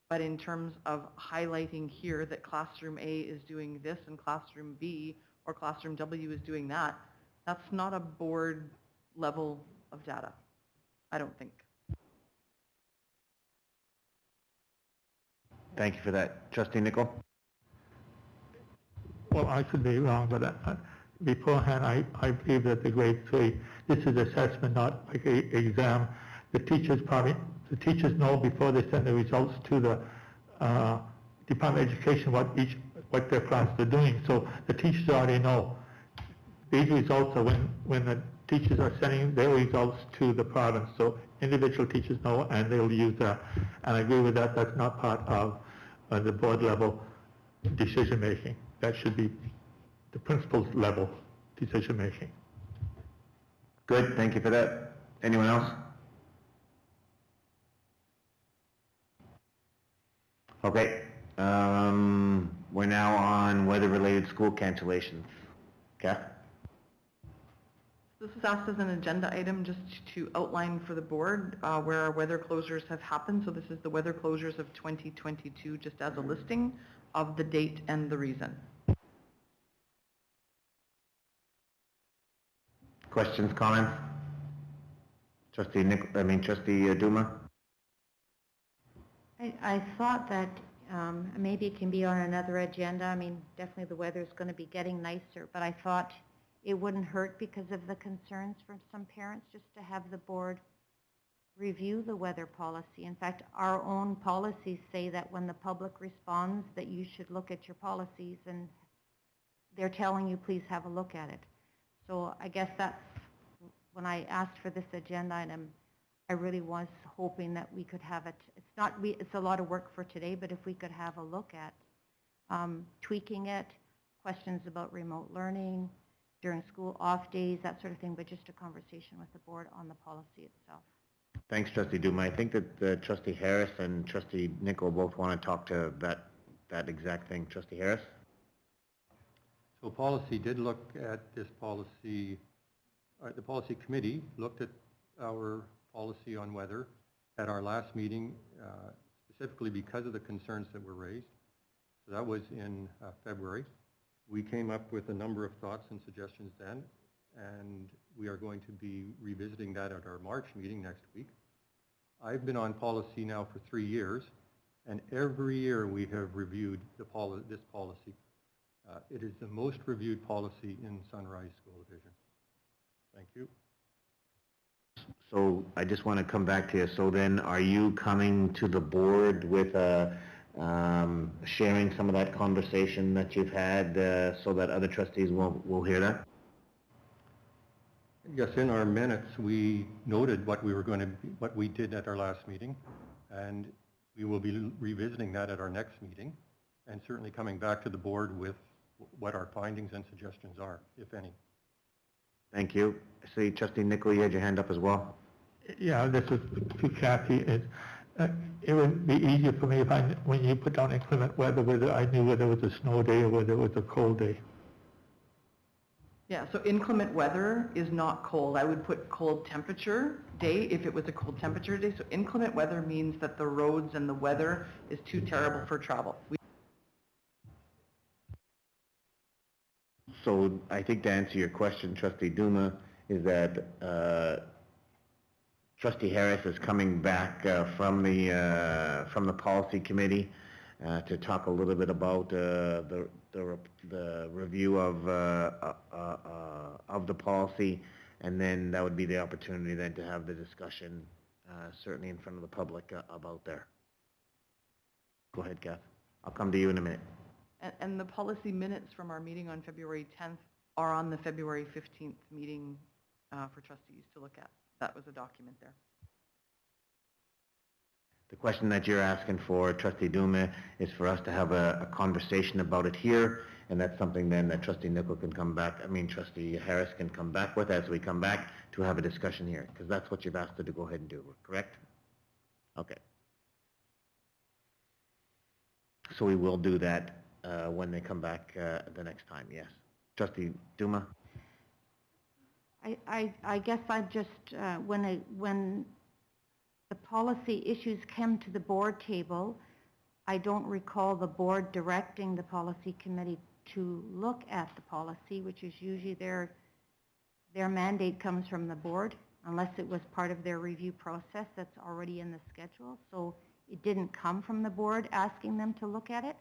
But in terms of highlighting here that classroom A is doing this and classroom B or classroom W is doing that, that's not a board level of data, I don't think. Thank you for that. Trustee Nicol? Well, I could be wrong, but beforehand, I believe that the grade 3, this is assessment, not like an exam. The teachers know before they send the results to the Department of Education what their classes are doing. So the teachers already know. These results are when the teachers are sending their results to the province. So individual teachers know, and they'll use that. And I agree with that. That's not part of the board level decision making. That should be the principal's level decision making. Good, thank you for that. Anyone else? Okay, we're now on weather-related school cancellations. Kath? This is asked as an agenda item just to outline for the board where our weather closures have happened. So this is the weather closures of 2022, just as a listing of the date and the reason. Questions, comments? Trustee Duma? I thought that maybe it can be on another agenda. I mean, definitely the weather's going to be getting nicer, but I thought it wouldn't hurt because of the concerns from some parents just to have the board review the weather policy. In fact, our own policies say that when the public responds that you should look at your policies, and they're telling you please have a look at it. So I guess that's when I asked for this agenda item, I really was hoping that we could have it. It's a lot of work for today, but if we could have a look at tweaking it, questions about remote learning, during school off days, that sort of thing, but just a conversation with the board on the policy itself. Thanks, Trustee Duma. I think that Trustee Harris and Trustee Nicol both want to talk to that exact thing. Trustee Harris? So policy did look at this policy, the policy committee looked at our policy on weather at our last meeting, specifically because of the concerns that were raised. So that was in February. We came up with a number of thoughts and suggestions then, and we are going to be revisiting that at our March meeting next week. I've been on policy now for 3 years, and every year we have reviewed this policy. It is the most reviewed policy in Sunrise School Division. Thank you. So I just want to come back to you. So then are you coming to the board with sharing some of that conversation that you've had so that other trustees will hear that? Yes, in our minutes, we noted what we did at our last meeting, and we will be revisiting that at our next meeting, and certainly coming back to the board with what our findings and suggestions are, if any. Thank you. I see Trustee Nichol, you had your hand up as well. Yeah, this is to Kathy. It would be easier for me if when you put down inclement weather, whether I knew whether it was a snow day or whether it was a cold day. Yeah, so inclement weather is not cold. I would put cold temperature day if it was a cold temperature day. So inclement weather means that the roads and the weather is too terrible for travel. So I think to answer your question, Trustee Duma, is that Trustee Harris is coming back from the policy committee to talk a little bit about the review of the policy, and then that would be the opportunity then to have the discussion certainly in front of the public about there. Go ahead, Kath. I'll come to you in a minute. And the policy minutes from our meeting on February 10th are on the February 15th meeting for trustees to look at. That was a document there. The question that you're asking for, Trustee Duma, is for us to have a conversation about it here, and that's something then that Trustee Nichol can come back, Trustee Harris can come back with as we come back to have a discussion here, because that's what you've asked her to go ahead and do, correct? Okay. So we will do that when they come back the next time, yes. Trustee Duma? I guess I just, when the policy issues came to the board table, I don't recall the board directing the policy committee to look at the policy, which is usually their mandate comes from the board, unless it was part of their review process that's already in the schedule. So it didn't come from the board asking them to look at it.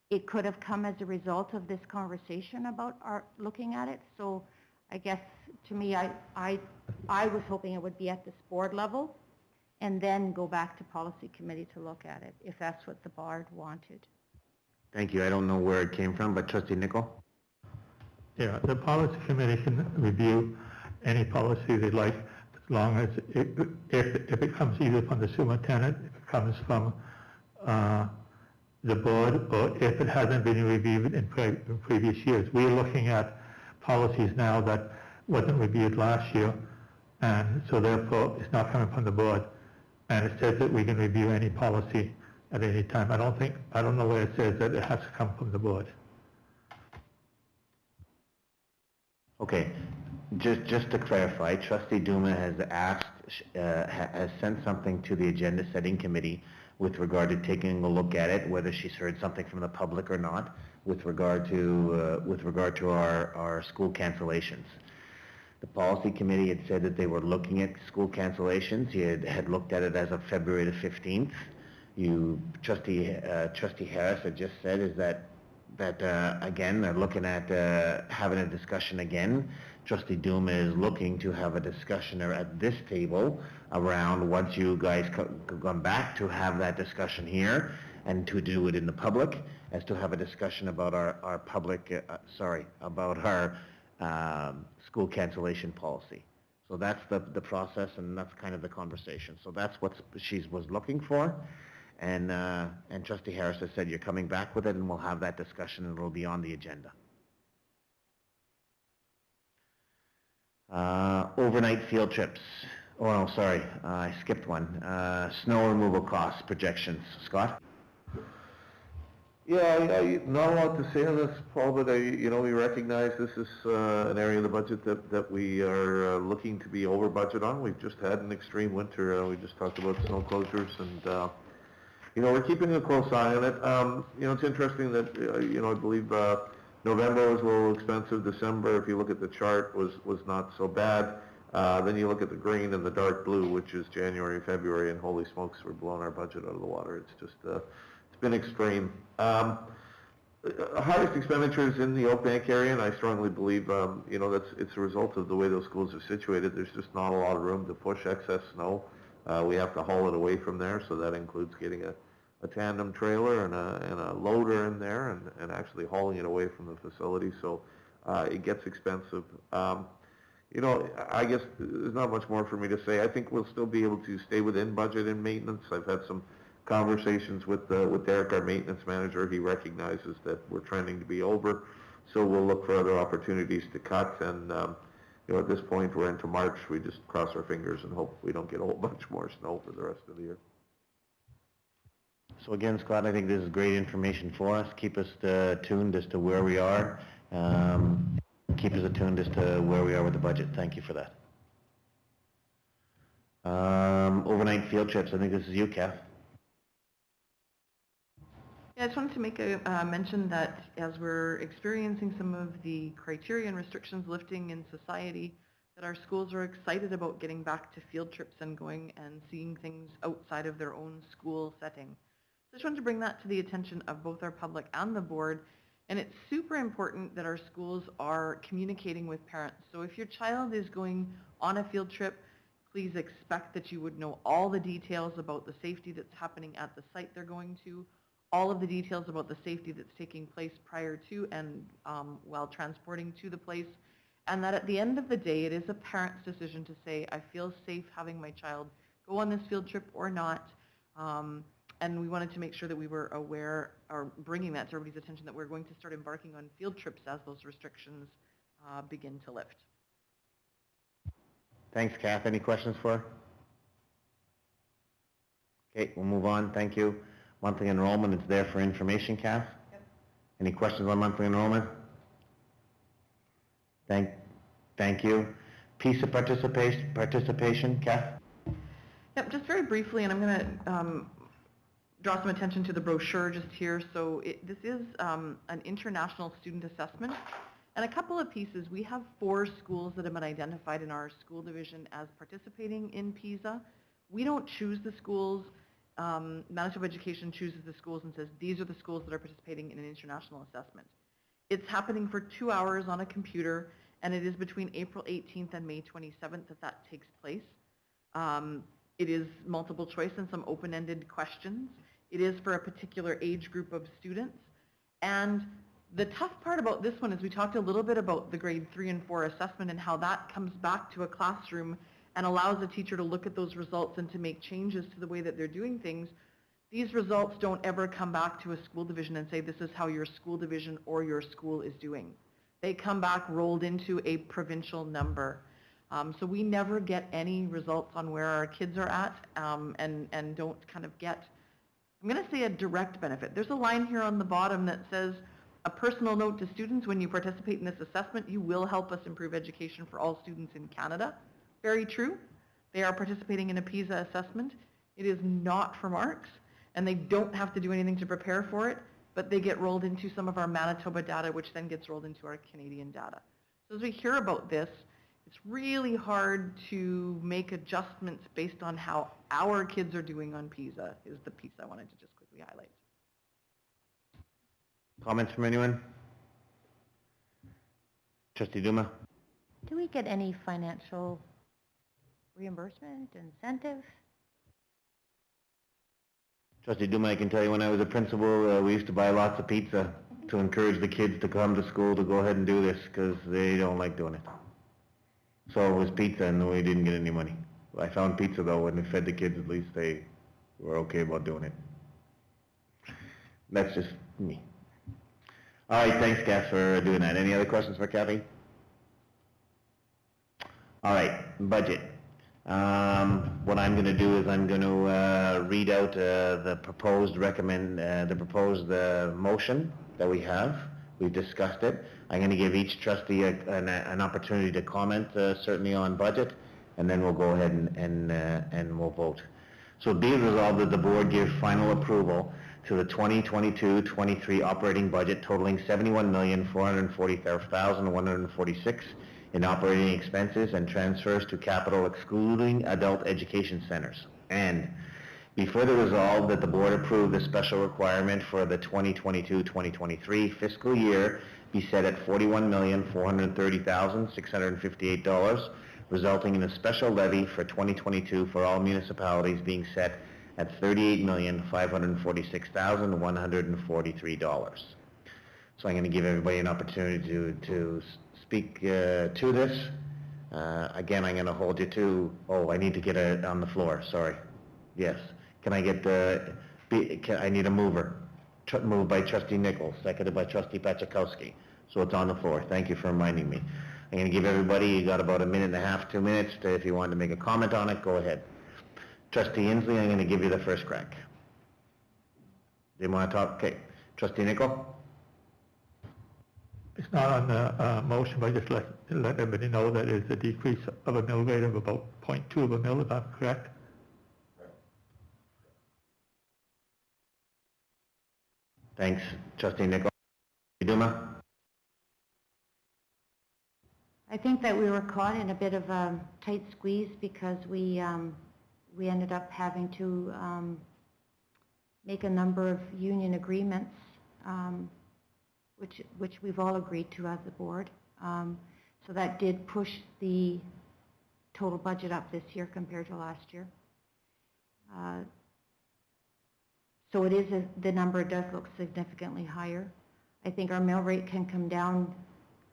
It could have come as a result of this conversation about our looking at it. So I guess to me, I was hoping it would be at this board level and then go back to policy committee to look at it, if that's what the board wanted. Thank you. I don't know where it came from, but Trustee Nichol? Yeah, the policy committee can review any policy they like, as long as if it comes either from the superintendent, if it comes from the board, or if it hasn't been reviewed in previous years. We're looking at policies now that wasn't reviewed last year, and so therefore it's not coming from the board. And it says that we can review any policy at any time. I don't know where it says that it has to come from the board. Okay, just to clarify, Trustee Duma has asked, has sent something to the agenda setting committee with regard to taking a look at it, whether she's heard something from the public or not, with regard to our school cancellations. The policy committee had said that they were looking at school cancellations. He had looked at it as of February the 15th. Trustee Harris had just said is that again, they're looking at having a discussion again. Trustee Duma is looking to have a discussion at this table around, once you guys come back, to have that discussion here and to do it in the public, as to have a discussion about our public, about our school cancellation policy. So that's the process, and that's kind of the conversation. So that's what she was looking for. And Trustee Harris has said you're coming back with it, and we'll have that discussion, and it'll be on the agenda. Overnight field trips. Oh, no, sorry, I skipped one. Snow removal costs projections. Scott? Yeah, not a lot to say on this, Paul, but we recognize this is an area of the budget that we are looking to be over budget on. We've just had an extreme winter. We just talked about snow closures, and we're keeping a close eye on it. It's interesting that I believe November was a little expensive. December, if you look at the chart, was not so bad. Then you look at the green and the dark blue, which is January, February, and holy smokes, we're blowing our budget out of the water. It's just it's been extreme. Highest expenditures in the Oakbank area, and I strongly believe it's a result of the way those schools are situated. There's just not a lot of room to push excess snow. We have to haul it away from there, so that includes getting a tandem trailer and a loader in there and actually hauling it away from the facility. So it gets expensive. you know, I guess there's not much more for me to say. I think we'll still be able to stay within budget and maintenance. I've had some conversations with Derek, our maintenance manager. He recognizes that we're trending to be over, so we'll look for other opportunities to cut. And you know, at this point, we're into March. We just cross our fingers and hope we don't get a whole bunch more snow for the rest of the year. So again, Scott, I think this is great information for us. Keep us tuned as to where we are. Keep us attuned as to where we are with the budget. Thank you for that. Overnight field trips. I think this is you, Kath. Yeah, I just wanted to make a mention that as we're experiencing some of the criteria and restrictions lifting in society, that our schools are excited about getting back to field trips and going and seeing things outside of their own school setting. So I just wanted to bring that to the attention of both our public and the board. And it's super important that our schools are communicating with parents. So if your child is going on a field trip, please expect that you would know all the details about the safety that's happening at the site they're going to, all of the details about the safety that's taking place prior to and while transporting to the place, and that at the end of the day, it is a parent's decision to say, I feel safe having my child go on this field trip or not. And we wanted to make sure that we were aware, or bringing that to everybody's attention, that we're going to start embarking on field trips as those restrictions begin to lift. Thanks, Kath. Any questions for her? Okay, we'll move on. Thank you. Monthly enrollment, it's there for information, Kath. Yep. Any questions on monthly enrollment? Thank you. Piece of participation, Kath? Yep, just very briefly, and I'm going to draw some attention to the brochure just here. So this is an international student assessment. And a couple of pieces. We have 4 schools that have been identified in our school division as participating in PISA. We don't choose the schools. Manitoba Education chooses the schools and says, these are the schools that are participating in an international assessment. It's happening for 2 hours on a computer, and it is between April 18th and May 27th that takes place. It is multiple choice and some open-ended questions. It is for a particular age group of students. And the tough part about this one is we talked a little bit about the grade 3 and 4 assessment and how that comes back to a classroom and allows a teacher to look at those results and to make changes to the way that they're doing things. These results don't ever come back to a school division and say, this is how your school division or your school is doing. They come back rolled into a provincial number. So we never get any results on where our kids are at and don't kind of get, I'm going to say, a direct benefit. There's a line here on the bottom that says, a personal note to students, when you participate in this assessment, you will help us improve education for all students in Canada. Very true. They are participating in a PISA assessment. It is not for marks, and they don't have to do anything to prepare for it, but they get rolled into some of our Manitoba data, which then gets rolled into our Canadian data. So as we hear about this, it's really hard to make adjustments based on how our kids are doing on PISA, is the piece I wanted to just quickly highlight. Comments from anyone? Trustee Duma? Do we get any financial reimbursement, incentive? Trustee Duma, I can tell you when I was a principal, we used to buy lots of pizza to encourage the kids to come to school to go ahead and do this because they don't like doing it. So it was pizza and we didn't get any money. I found pizza though, when they fed the kids, at least they were okay about doing it. That's just me. All right, thanks, Kath, for doing that. Any other questions for Kathy? All right, budget. What I'm going to do is I'm going to read out the proposed motion that we have. We've discussed it. I'm going to give each trustee an opportunity to comment, certainly on budget, and then we'll go ahead and we'll vote. So be it resolved that the board give final approval to the 2022-23 operating budget totaling $71,440,146 in operating expenses and transfers to capital excluding adult education centers. And be further resolved that the board approve the special requirement for the 2022-2023 fiscal year be set at $41,430,658, resulting in a special levy for 2022 for all municipalities being set at $38,546,143. So I'm going to give everybody an opportunity to speak to this. Again, I'm gonna hold you to, I need to get it on the floor, sorry. Yes. Can I get I need a mover. Moved by trustee Nichols, seconded by trustee Pachakowski. So it's on the floor. Thank you for reminding me. I'm gonna give everybody, you got about 1.5 minutes, 2 minutes, if you want to make a comment on it, go ahead. Trustee Inslee, I'm gonna give you the first crack. Do you want to talk? Okay. Trustee Nichol? It's not on the motion, but just let everybody know that it's a decrease of a mill rate of about 0.2 of a mill, if I'm correct. Thanks, Trustee Nichol. Duma? I think that we were caught in a bit of a tight squeeze because we ended up having to make a number of union agreements, which we've all agreed to as a board. So that did push the total budget up this year compared to last year. So it is, the number does look significantly higher. I think our mill rate can come down,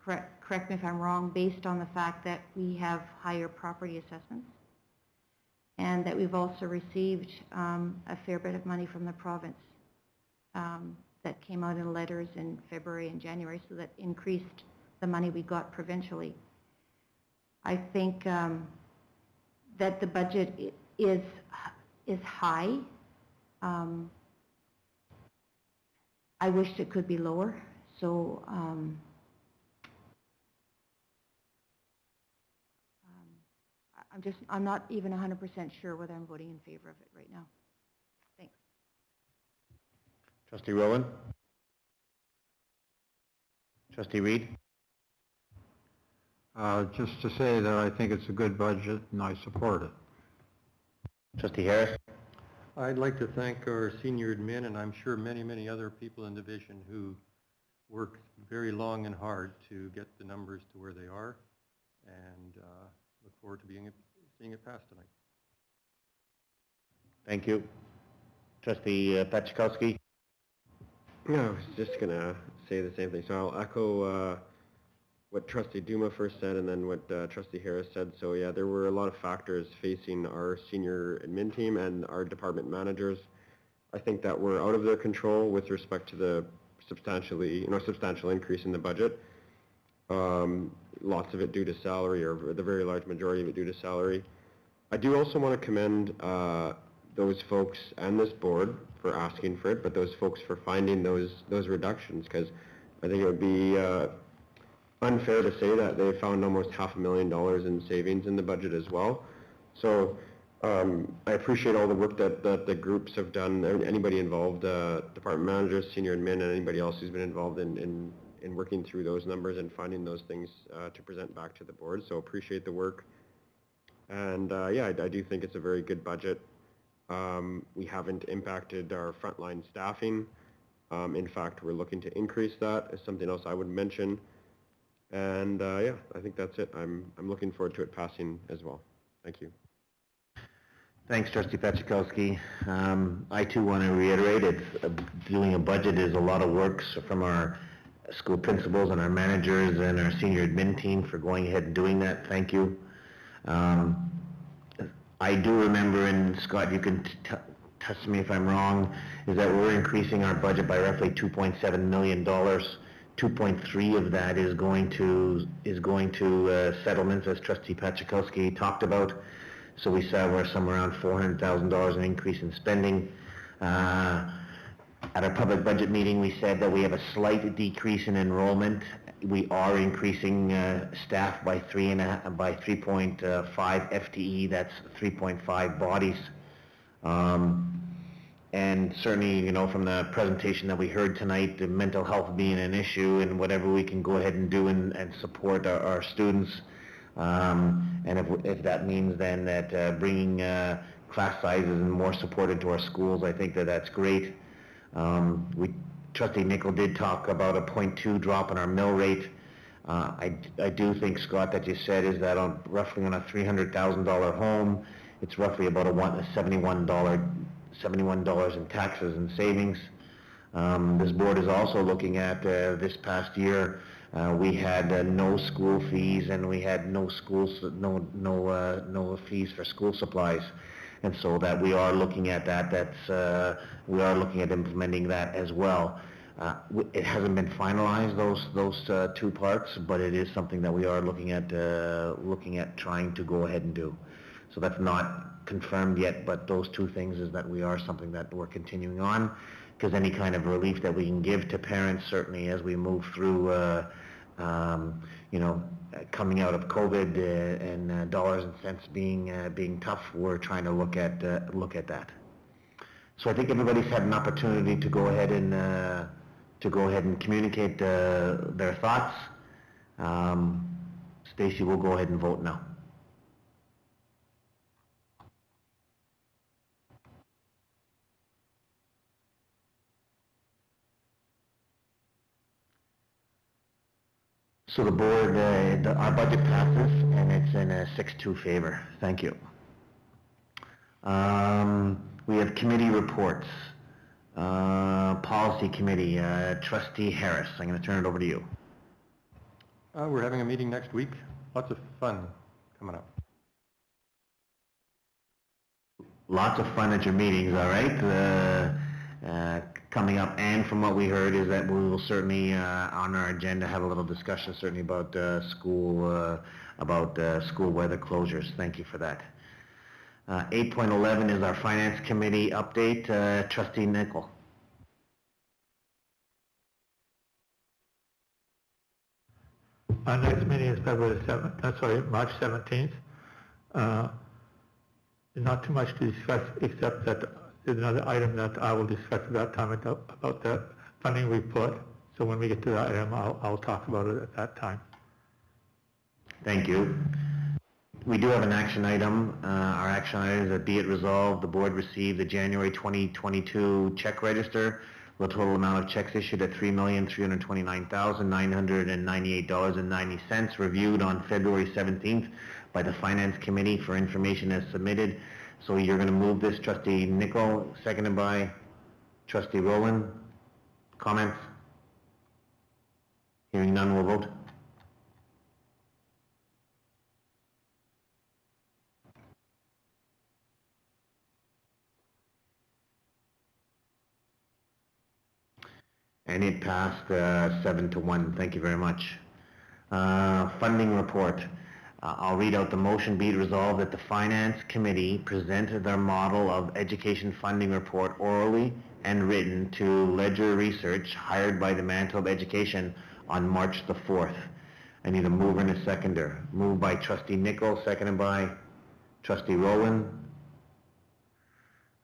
correct me if I'm wrong, based on the fact that we have higher property assessments and that we've also received a fair bit of money from the province that came out in letters in February and January, so that increased the money we got provincially. I think that the budget is high. I wished it could be lower, so I'm not even 100% sure whether I'm voting in favor of it right now. Thanks. Trustee Rowan? Trustee Reed? Just to say that I think it's a good budget and I support it. Trustee Harris? I'd like to thank our senior admin, and I'm sure many, many other people in the division who worked very long and hard to get the numbers to where they are, and look forward to seeing it passed tonight. Thank you. Trustee Pachakowski? Yeah, I was just going to say the same thing. So I'll echo what Trustee Duma first said and then what Trustee Harris said. So yeah, there were a lot of factors facing our senior admin team and our department managers. I think that were out of their control with respect to the substantial increase in the budget. Lots of it due to salary, or the very large majority of it due to salary. I do also want to commend those folks and this board for asking for it, but those folks for finding those reductions, because I think it would be unfair to say that they found almost $500,000 in savings in the budget as well. So I appreciate all the work that the groups have done, anybody involved, department managers, senior admin, and anybody else who's been involved in working through those numbers and finding those things to present back to the board. So appreciate the work. And yeah, I do think it's a very good budget. We haven't impacted our frontline staffing. In fact, we're looking to increase that as something else I would mention. And yeah, I think that's it. I'm looking forward to it passing as well. Thank you. Thanks, Trustee Pachakowski. I too want to reiterate, doing a budget is a lot of work from our school principals and our managers and our senior admin team for going ahead and doing that. Thank you. I do remember, and Scott, you can test me if I'm wrong, is that we're increasing our budget by roughly $2.7 million. 2.3 of that is going to settlements, as Trustee Pachakowski talked about. So we saw we're somewhere around $400,000 an increase in spending. At our public budget meeting, we said that we have a slight decrease in enrollment. We are increasing staff by 3.5 FTE. That's 3.5 bodies. And certainly, you know, from the presentation that we heard tonight, the mental health being an issue, and whatever we can go ahead and do and support our students. And if that means then that bringing class sizes and more support into our schools, I think that's great. Trustee Nichol did talk about a 0.2 drop in our mill rate. I do think, Scott, that you said is that roughly on a $300,000 home, it's roughly about $71 in taxes and savings. This board is also looking at this past year We had no school fees, and we had no fees for school supplies. And so that we are looking at that, we are looking at implementing that as well. It hasn't been finalized, those two parts, but it is something that we are looking at trying to go ahead and do. So that's not confirmed yet, but those two things is that we are something that we're continuing on, because any kind of relief that we can give to parents, certainly as we move through, coming out of COVID and dollars and cents being tough, we're trying to look at that. So I think everybody's had an opportunity to go ahead and communicate their thoughts. Stacy will go ahead and vote now. So the board, our budget passes, and it's in a 6-2 favor. Thank you. We have committee reports. Policy Committee, Trustee Harris, I'm going to turn it over to you. We're having a meeting next week. Lots of fun coming up. Lots of fun at your meetings, all right? Coming up, and from what we heard is that we will certainly, on our agenda, have a little discussion certainly about school weather closures. Thank you for that. 8.11 is our Finance Committee update. Trustee Nicol. Our next meeting is March 17th. Not too much to discuss, except that there's another item that I will discuss at that time about the funding report. So when we get to that item, I'll talk about it at that time. Thank you. We do have an action item. Our action item is that be it resolved, the board received the January 2022 check register. The total amount of checks issued at $3,329,998.90, reviewed on February 17th by the Finance Committee for information as submitted. So you're going to move this, Trustee Nicol, seconded by Trustee Rowland. Comments? Hearing none, we'll vote. And it passed 7-1. Thank you very much. Funding report. I'll read out the motion. Be it resolved that the Finance Committee presented their model of education funding report orally and written to Ledger Research, hired by the Manitoba Education, on March the 4th. I need a mover and a seconder. Moved by Trustee Nicol, seconded by Trustee Rowland.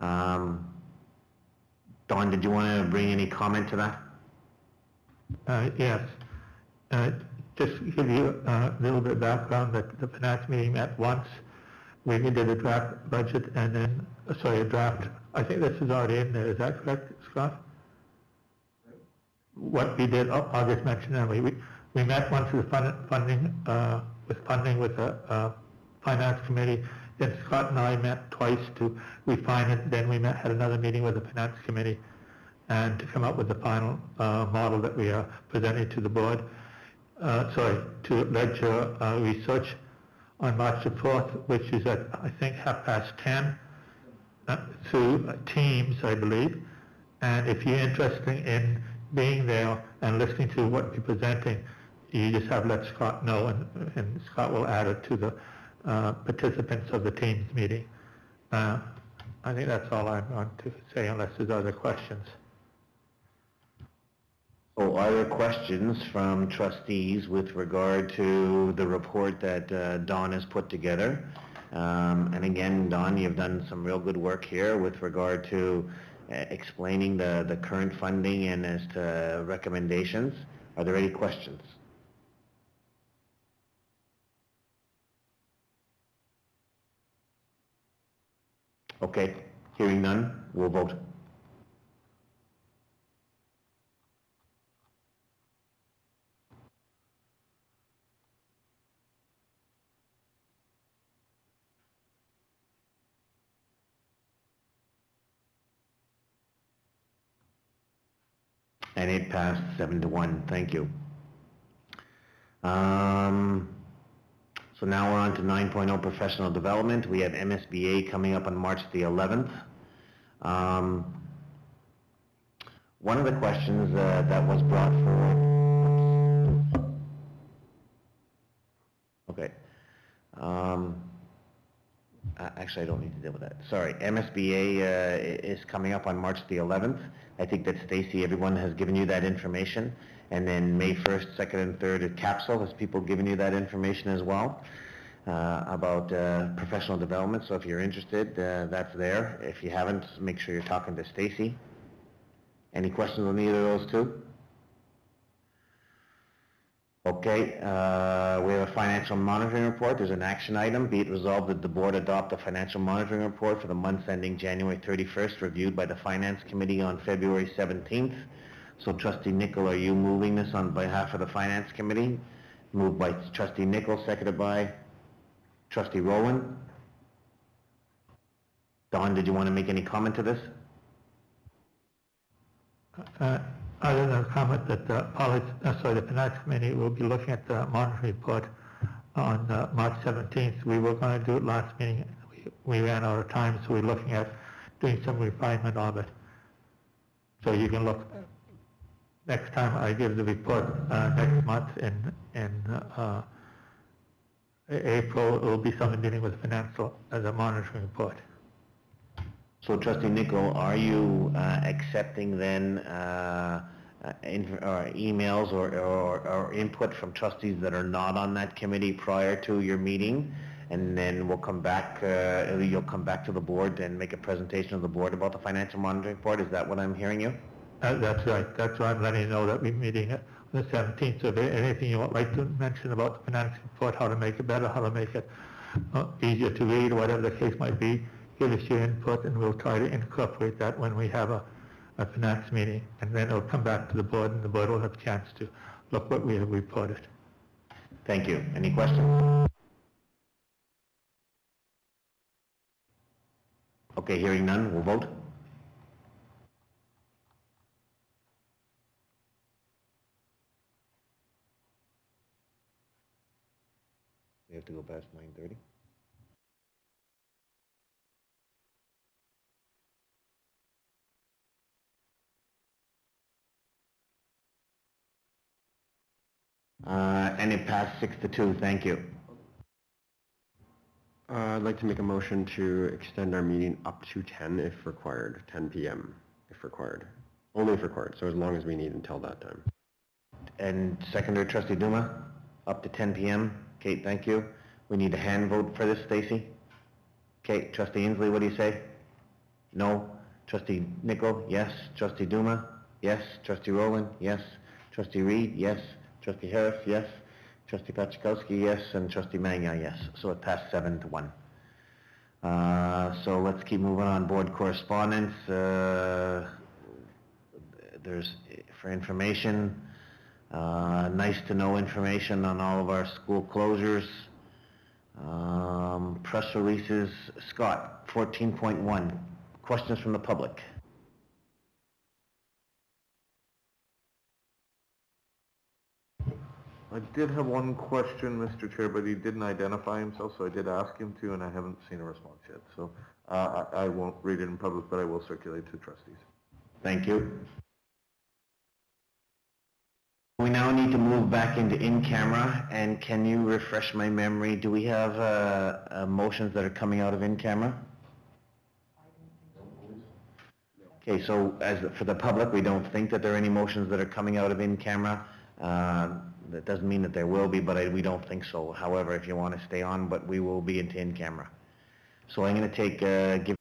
Don, did you want to bring any comment to that? Yes. Just to give you a little bit of background, that the Finance meeting met once. We did a draft budget and then, a draft, I think this is already in there, is that correct, Scott? What we did, I'll just mention that we met once with funding with the Finance Committee. Then Scott and I met twice to refine it. Then we had another meeting with the Finance Committee and to come up with the final model that we are presenting to the board. To Ledger Research on March the 4th, which is at, I think, 10:30, through Teams, I believe. And if you're interested in being there and listening to what we're presenting, you just have to let Scott know, and Scott will add it to the participants of the Teams meeting. I think that's all I'm going to say, unless there's other questions. So are there questions from trustees with regard to the report that Don has put together? And again, Don, you've done some real good work here with regard to explaining the current funding and as to recommendations. Are there any questions? Okay, hearing none, we'll vote. And it passed 7-1. Thank you. So now we're on to 9.0 professional development. We have MSBA coming up on March the 11th. One of the questions that was brought forward. Okay. Actually, I don't need to deal with that. Sorry. MSBA is coming up on March the 11th. I think that Stacy, everyone has given you that information. And then May 1st, 2nd, and 3rd at Capsule. Has people given you that information as well about professional development? So if you're interested, that's there. If you haven't, make sure you're talking to Stacy. Any questions on either of those two? Okay, we have a financial monitoring report. There's an action item. Be it resolved that the board adopt a financial monitoring report for the months ending January 31st, reviewed by the Finance Committee on February 17th. So Trustee Nicol, are you moving this on behalf of the Finance Committee? Moved by Trustee Nicol, seconded by Trustee Rowland. Don, did you want to make any comment to this? Other than a comment that the Finance Committee will be looking at the monitoring report on March 17th. We were going to do it last meeting. We ran out of time, so we're looking at doing some refinement of it. So you can look, next time I give the report next month in April, it will be something dealing with financial as a monitoring report. So Trustee Nicol, are you accepting then emails or input from trustees that are not on that committee prior to your meeting? And then we'll come back, you'll come back to the board and make a presentation of the board about the financial monitoring report? Is that what I'm hearing you? That's right. That's why I'm letting you know that we're meeting on the 17th. So if anything you would like to mention about the financial report, how to make it better, how to make it easier to read, whatever the case might be, give us your input, and we'll try to incorporate that when we have a finance meeting, and then it'll come back to the board, and the board will have a chance to look what we have reported. Thank you. Any questions? Okay, hearing none, we'll vote. We have to go past 9:30. And it passed 6-2. Thank you. I'd like to make a motion to extend our meeting up to 10 if required, 10 p.m. if required. Only if required, so as long as we need until that time. And seconder, Trustee Duma, up to 10 p.m. Kate, thank you. We need a hand vote for this, Stacy. Kate, Trustee Inslee, what do you say? No. Trustee Nicol, yes. Trustee Duma, yes. Trustee Rowland, yes. Trustee Reed, yes. Trustee Harris, yes. Trustee Pachkowski, yes. And Trustee Magna, yes. So it passed 7-1. So let's keep moving on. Board correspondence. There's, for information, nice to know information on all of our school closures. Press releases. Scott, 14.1. Questions from the public. I did have one question, Mr. Chair, but he didn't identify himself, so I did ask him to, and I haven't seen a response yet. So I won't read it in public, but I will circulate to trustees. Thank you. We now need to move back into in-camera, and can you refresh my memory? Do we have motions that are coming out of in-camera? Okay, so as for the public, we don't think that there are any motions that are coming out of in-camera. That doesn't mean that there will be, but we don't think so. However, if you want to stay on, but we will be into in-camera. So I'm going to take, give